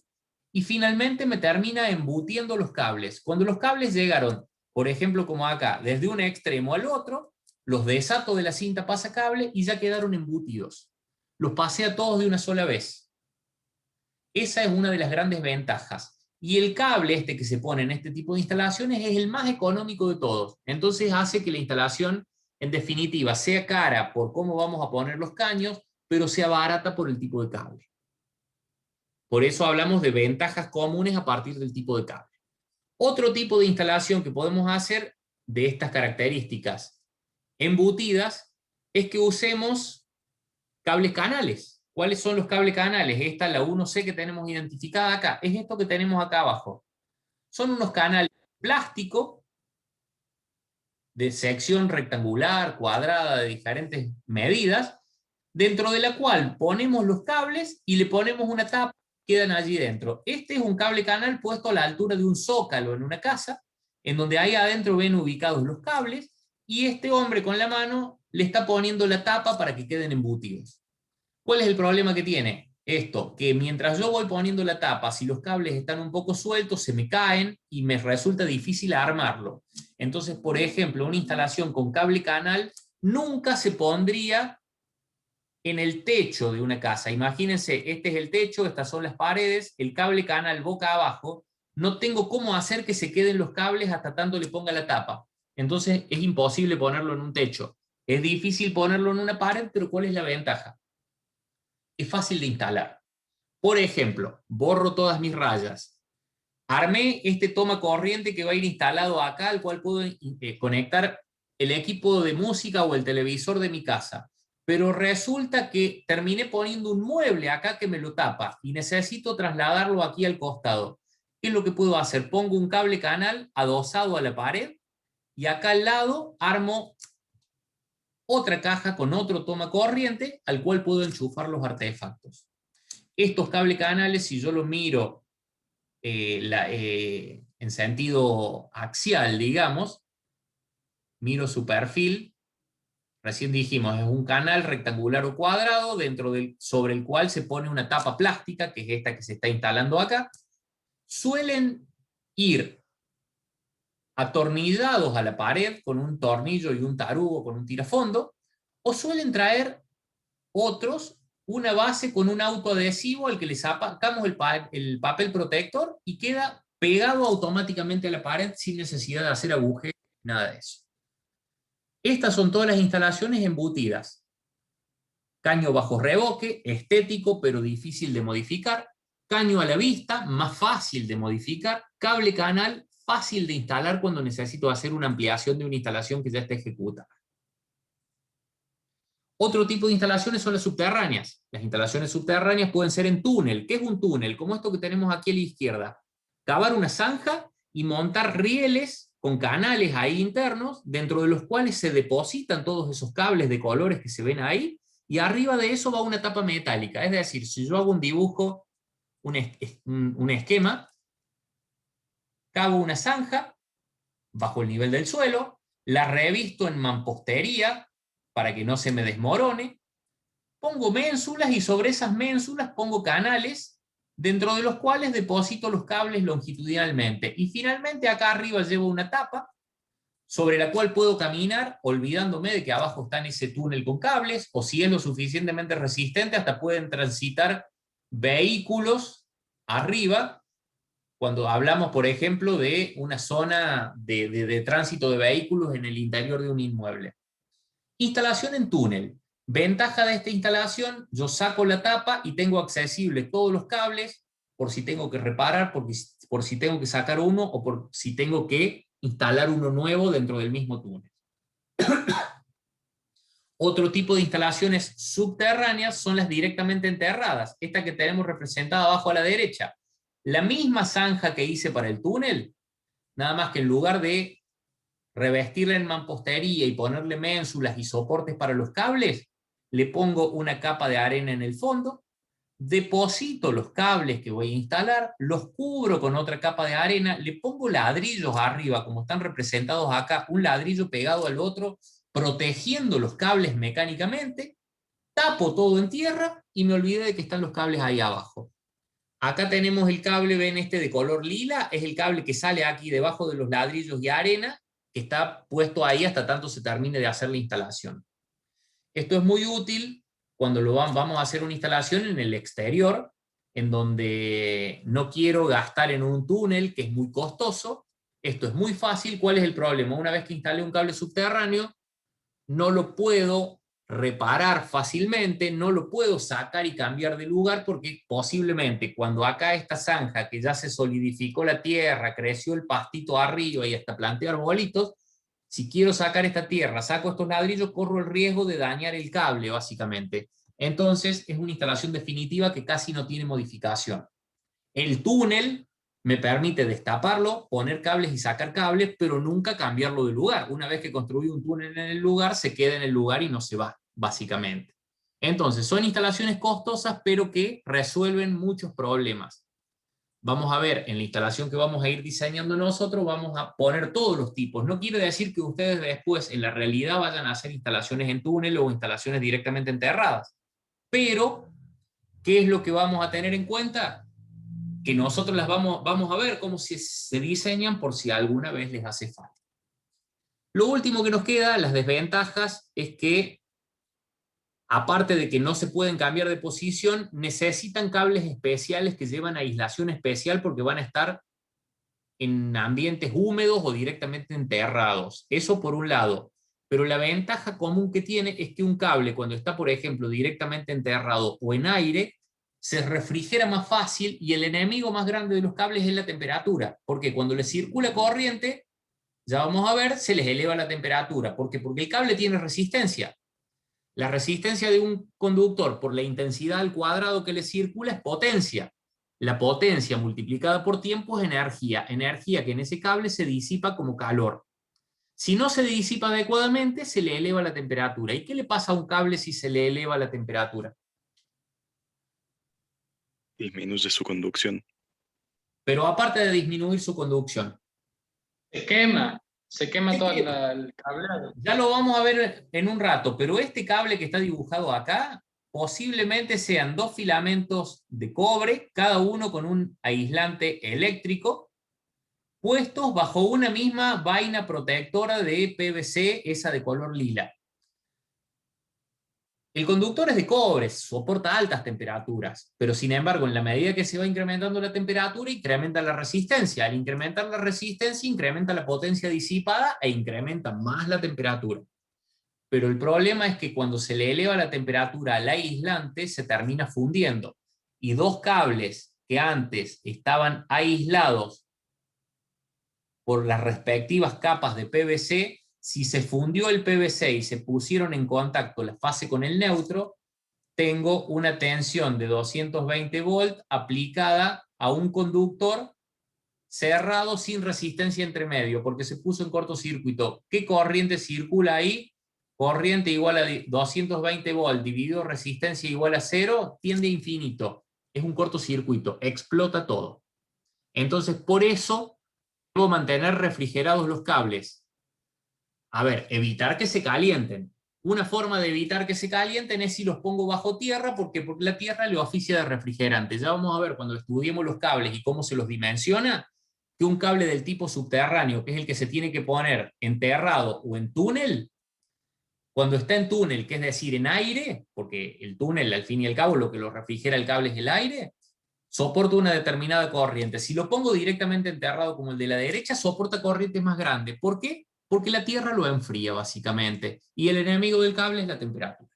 y finalmente me termina embutiendo los cables. Cuando los cables llegaron, por ejemplo como acá, desde un extremo al otro, los desato de la cinta pasacable y ya quedaron embutidos. Los pasé a todos de una sola vez. Esa es una de las grandes ventajas. Y el cable este que se pone en este tipo de instalaciones es el más económico de todos. Entonces hace que la instalación, en definitiva, sea cara por cómo vamos a poner los caños, pero sea barata por el tipo de cable. Por eso hablamos de ventajas comunes a partir del tipo de cable. Otro tipo de instalación que podemos hacer de estas características embutidas es que usemos cables canales. ¿Cuáles son los cables canales? Esta es la 1C que tenemos identificada acá. Es esto que tenemos acá abajo. Son unos canales de plástico de sección rectangular, cuadrada, de diferentes medidas, dentro de la cual ponemos los cables y le ponemos una tapa que quedan allí dentro. Este es un cable canal puesto a la altura de un zócalo en una casa, en donde ahí adentro ven ubicados los cables, y este hombre con la mano le está poniendo la tapa para que queden embutidos. ¿Cuál es el problema que tiene? Esto, que mientras yo voy poniendo la tapa, si los cables están un poco sueltos, se me caen y me resulta difícil armarlo. Entonces, por ejemplo, una instalación con cable canal nunca se pondría en el techo de una casa. Imagínense, este es el techo, estas son las paredes, el cable canal boca abajo, no tengo cómo hacer que se queden los cables hasta tanto le ponga la tapa. Entonces es imposible ponerlo en un techo. Es difícil ponerlo en una pared, pero ¿cuál es la ventaja? Es fácil de instalar. Por ejemplo, borro todas mis rayas. Armé este toma corriente que va a ir instalado acá, al cual puedo conectar el equipo de música o el televisor de mi casa. Pero resulta que terminé poniendo un mueble acá que me lo tapa y necesito trasladarlo aquí al costado. ¿Qué es lo que puedo hacer? Pongo un cable canal adosado a la pared y acá al lado armo otra caja con otro toma corriente al cual puedo enchufar los artefactos. Estos cables canales, si yo los miro en sentido axial, digamos, miro su perfil, recién dijimos, es un canal rectangular o cuadrado sobre el cual se pone una tapa plástica, que es esta que se está instalando acá, suelen ir atornillados a la pared con un tornillo y un tarugo con un tirafondo, o suelen traer otros una base con un autoadhesivo al que le sacamos el papel protector y queda pegado automáticamente a la pared sin necesidad de hacer agujeros, nada de eso. Estas son todas las instalaciones embutidas. Caño bajo revoque, estético pero difícil de modificar. Caño a la vista, más fácil de modificar. Cable canal, fácil de instalar cuando necesito hacer una ampliación de una instalación que ya está ejecutada. Otro tipo de instalaciones son las subterráneas. Las instalaciones subterráneas pueden ser en túnel. ¿Qué es un túnel? Como esto que tenemos aquí a la izquierda. Cavar una zanja y montar rieles con canales ahí internos, dentro de los cuales se depositan todos esos cables de colores que se ven ahí, y arriba de eso va una tapa metálica. Es decir, si yo hago un dibujo, un esquema, cavo una zanja bajo el nivel del suelo, la revisto en mampostería para que no se me desmorone, pongo ménsulas y sobre esas ménsulas pongo canales dentro de los cuales deposito los cables longitudinalmente. Y finalmente acá arriba llevo una tapa sobre la cual puedo caminar olvidándome de que abajo está en ese túnel con cables, o si es lo suficientemente resistente, hasta pueden transitar vehículos arriba, cuando hablamos, por ejemplo, de una zona de tránsito de vehículos en el interior de un inmueble. Instalación en túnel. Ventaja de esta instalación, yo saco la tapa y tengo accesibles todos los cables, por si tengo que reparar, por si tengo que sacar uno, o por si tengo que instalar uno nuevo dentro del mismo túnel. Otro tipo de instalaciones subterráneas son las directamente enterradas, esta que tenemos representada abajo a la derecha. La misma zanja que hice para el túnel, nada más que en lugar de revestirla en mampostería y ponerle ménsulas y soportes para los cables, le pongo una capa de arena en el fondo, deposito los cables que voy a instalar, los cubro con otra capa de arena, le pongo ladrillos arriba, como están representados acá, un ladrillo pegado al otro, protegiendo los cables mecánicamente, tapo todo en tierra y me olvidé de que están los cables ahí abajo. Acá tenemos el cable, ven este de color lila, es el cable que sale aquí debajo de los ladrillos y arena, que está puesto ahí hasta tanto se termine de hacer la instalación. Esto es muy útil cuando vamos a hacer una instalación en el exterior, en donde no quiero gastar en un túnel, que es muy costoso. Esto es muy fácil. ¿Cuál es el problema? Una vez que instalé un cable subterráneo, no lo puedo reparar fácilmente, no lo puedo sacar y cambiar de lugar, porque posiblemente cuando acá esta zanja, que ya se solidificó la tierra, creció el pastito arriba y hasta planté arbolitos, si quiero sacar esta tierra, saco estos ladrillos, corro el riesgo de dañar el cable, básicamente. Entonces es una instalación definitiva que casi no tiene modificación. El túnel me permite destaparlo, poner cables y sacar cables, pero nunca cambiarlo de lugar. Una vez que construí un túnel en el lugar, se queda en el lugar y no se va, básicamente. Entonces, son instalaciones costosas, pero que resuelven muchos problemas. Vamos a ver, en la instalación que vamos a ir diseñando nosotros, vamos a poner todos los tipos. No quiere decir que ustedes después, en la realidad, vayan a hacer instalaciones en túnel o instalaciones directamente enterradas. Pero, ¿qué es lo que vamos a tener en cuenta? Que nosotros las vamos a ver cómo se diseñan por si alguna vez les hace falta. Lo último que nos queda, las desventajas, es que aparte de que no se pueden cambiar de posición, necesitan cables especiales que llevan aislación especial porque van a estar en ambientes húmedos o directamente enterrados. Eso por un lado. Pero la ventaja común que tiene es que un cable, cuando está, por ejemplo, directamente enterrado o en aire, se refrigera más fácil, y el enemigo más grande de los cables es la temperatura. Porque cuando les circula corriente, ya vamos a ver, se les eleva la temperatura. ¿Por qué? Porque el cable tiene resistencia. La resistencia de un conductor por la intensidad al cuadrado que le circula es potencia. La potencia multiplicada por tiempo es energía. Energía que en ese cable se disipa como calor. Si no se disipa adecuadamente, se le eleva la temperatura. ¿Y qué le pasa a un cable si se le eleva la temperatura? Disminuye su conducción. Pero aparte de disminuir su conducción, Se quema todo el cableado. ya lo vamos a ver en un rato, pero este cable que está dibujado acá, posiblemente sean dos filamentos de cobre, cada uno con un aislante eléctrico, puestos bajo una misma vaina protectora de PVC, esa de color lila. El conductor es de cobre, soporta altas temperaturas, pero sin embargo, en la medida que se va incrementando la temperatura, incrementa la resistencia. Al incrementar la resistencia, incrementa la potencia disipada e incrementa más la temperatura. Pero el problema es que cuando se le eleva la temperatura al aislante, se termina fundiendo. Y dos cables que antes estaban aislados por las respectivas capas de PVC, si se fundió el PVC y se pusieron en contacto la fase con el neutro, tengo una tensión de 220 volts aplicada a un conductor cerrado sin resistencia entre medio, porque se puso en cortocircuito. ¿Qué corriente circula ahí? Corriente igual a 220 volts dividido resistencia igual a 0, tiende a infinito. Es un cortocircuito, explota todo. Entonces, por eso, debo mantener refrigerados los cables. A ver, evitar que se calienten. Una forma de evitar que se calienten es si los pongo bajo tierra, porque la tierra le oficia de refrigerante. Ya vamos a ver cuando estudiemos los cables y cómo se los dimensiona, que un cable del tipo subterráneo, que es el que se tiene que poner enterrado o en túnel, cuando está en túnel, que es decir, en aire, porque el túnel, al fin y al cabo, lo que lo refrigera el cable es el aire, soporta una determinada corriente. Si lo pongo directamente enterrado como el de la derecha, soporta corrientes más grandes. ¿Por qué? Porque la tierra lo enfría, básicamente, y el enemigo del cable es la temperatura.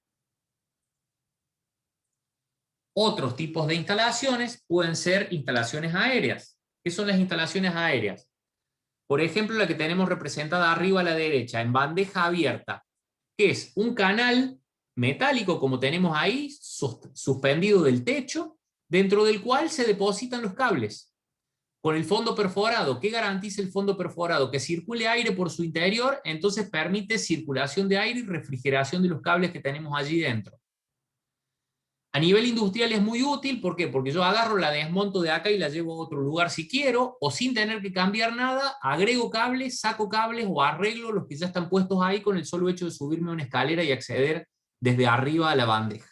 Otros tipos de instalaciones pueden ser instalaciones aéreas. ¿Qué son las instalaciones aéreas? Por ejemplo, la que tenemos representada arriba a la derecha, en bandeja abierta, que es un canal metálico, como tenemos ahí, suspendido del techo, dentro del cual se depositan los cables. Con el fondo perforado, ¿qué garantiza el fondo perforado? Que circule aire por su interior, entonces permite circulación de aire y refrigeración de los cables que tenemos allí dentro. A nivel industrial es muy útil, ¿por qué? Porque yo agarro, la desmonto de acá y la llevo a otro lugar si quiero, o sin tener que cambiar nada, agrego cables, saco cables o arreglo los que ya están puestos ahí con el solo hecho de subirme a una escalera y acceder desde arriba a la bandeja.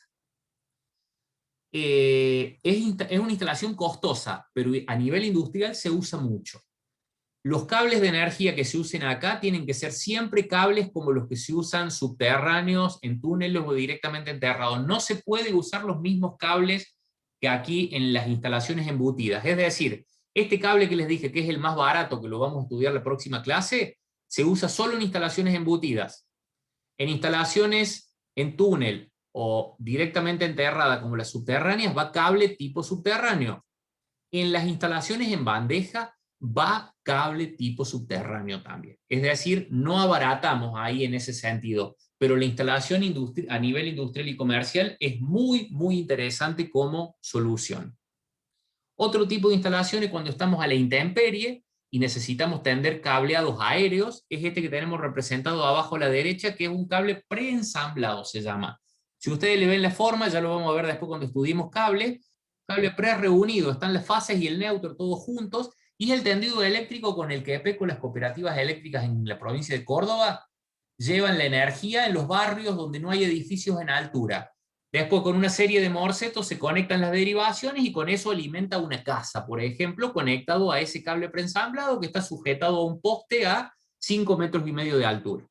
Es una instalación costosa, pero a nivel industrial se usa mucho. Los cables de energía que se usen acá tienen que ser siempre cables como los que se usan subterráneos, en túneles o directamente enterrados. No se puede usar los mismos cables que aquí en las instalaciones embutidas. Es decir, este cable que les dije que es el más barato, que lo vamos a estudiar la próxima clase, se usa solo en instalaciones embutidas. En instalaciones en túnel o directamente enterrada como las subterráneas va cable tipo subterráneo. En las instalaciones en bandeja va cable tipo subterráneo también. Es decir, no abaratamos ahí en ese sentido, pero la instalación a nivel industrial y comercial es muy, muy interesante como solución. Otro tipo de instalaciones cuando estamos a la intemperie y necesitamos tender cableados aéreos, es este que tenemos representado abajo a la derecha, que es un cable preensamblado, se llama. Si ustedes le ven la forma, ya lo vamos a ver después cuando estudiemos cable pre-reunido, están las fases y el neutro todos juntos, y el tendido eléctrico con el que EPECO, las cooperativas eléctricas en la provincia de Córdoba, llevan la energía en los barrios donde no hay edificios en altura. Después, con una serie de morsetos se conectan las derivaciones y con eso alimenta una casa, por ejemplo, conectado a ese cable preensamblado que está sujetado a un poste a 5,5 metros de altura.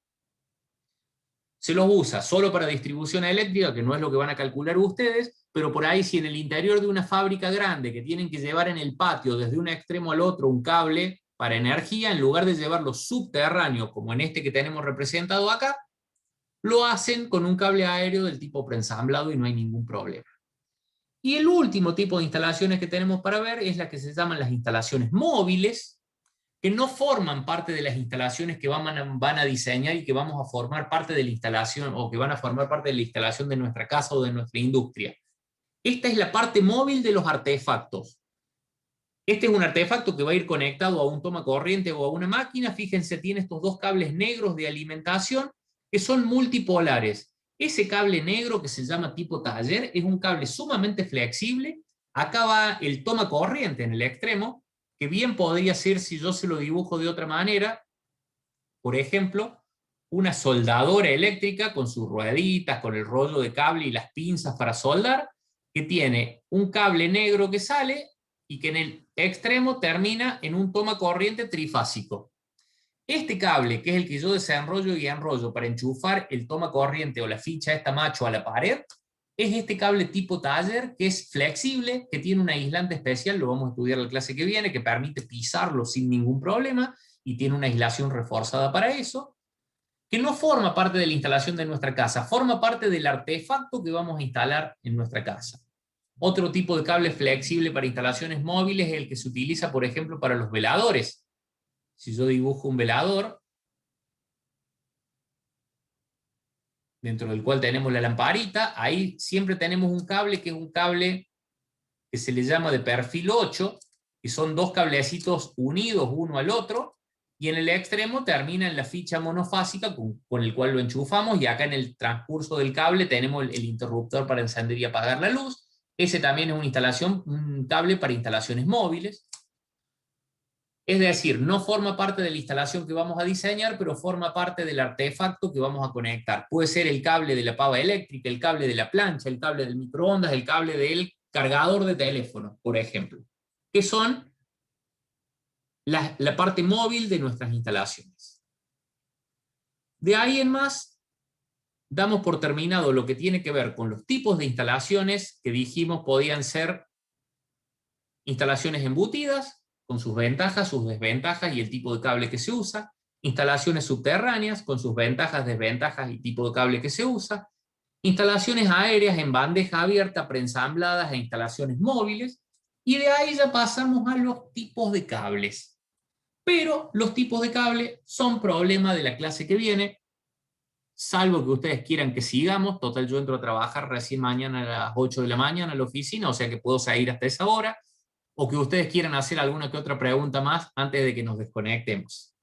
Se los usa solo para distribución eléctrica, que no es lo que van a calcular ustedes, pero por ahí si en el interior de una fábrica grande que tienen que llevar en el patio desde un extremo al otro un cable para energía, en lugar de llevarlo subterráneo, como en este que tenemos representado acá, lo hacen con un cable aéreo del tipo preensamblado y no hay ningún problema. Y el último tipo de instalaciones que tenemos para ver es la que se llaman las instalaciones móviles, que no forman parte de las instalaciones que van a diseñar y que vamos a formar parte de la instalación, o que van a formar parte de la instalación de nuestra casa o de nuestra industria. Esta es la parte móvil de los artefactos. Este es un artefacto que va a ir conectado a un toma corriente o a una máquina. Fíjense, tiene estos dos cables negros de alimentación que son multipolares. Ese cable negro que se llama tipo taller es un cable sumamente flexible. Acá va el toma corriente en el extremo, que bien podría ser, si yo se lo dibujo de otra manera, por ejemplo, una soldadora eléctrica con sus rueditas, con el rollo de cable y las pinzas para soldar, que tiene un cable negro que sale y que en el extremo termina en un toma corriente trifásico. Este cable, que es el que yo desenrollo y enrollo para enchufar el toma corriente o la ficha esta macho a la pared, es este cable tipo taller, que es flexible, que tiene un aislante especial, lo vamos a estudiar en la clase que viene, que permite pisarlo sin ningún problema, y tiene una aislación reforzada para eso, que no forma parte de la instalación de nuestra casa, forma parte del artefacto que vamos a instalar en nuestra casa. Otro tipo de cable flexible para instalaciones móviles es el que se utiliza, por ejemplo, para los veladores. Si yo dibujo un velador, dentro del cual tenemos la lamparita, ahí siempre tenemos un cable que es un cable que se le llama de perfil 8, que son dos cablecitos unidos uno al otro, y en el extremo termina en la ficha monofásica con el cual lo enchufamos, y acá en el transcurso del cable tenemos el interruptor para encender y apagar la luz. Ese también es un cable para instalaciones móviles. Es decir, no forma parte de la instalación que vamos a diseñar, pero forma parte del artefacto que vamos a conectar. Puede ser el cable de la pava eléctrica, el cable de la plancha, el cable del microondas, el cable del cargador de teléfono, por ejemplo, que son la parte móvil de nuestras instalaciones. De ahí en más, damos por terminado lo que tiene que ver con los tipos de instalaciones que dijimos podían ser instalaciones embutidas, con sus ventajas, sus desventajas y el tipo de cable que se usa, instalaciones subterráneas, con sus ventajas, desventajas y tipo de cable que se usa, instalaciones aéreas en bandeja abierta, preensambladas e instalaciones móviles, y de ahí ya pasamos a los tipos de cables. Pero los tipos de cable son problema de la clase que viene, salvo que ustedes quieran que sigamos. Total, yo entro a trabajar recién mañana a las 8 de la mañana a la oficina, o sea que puedo salir hasta esa hora, o que ustedes quieran hacer alguna que otra pregunta más antes de que nos desconectemos.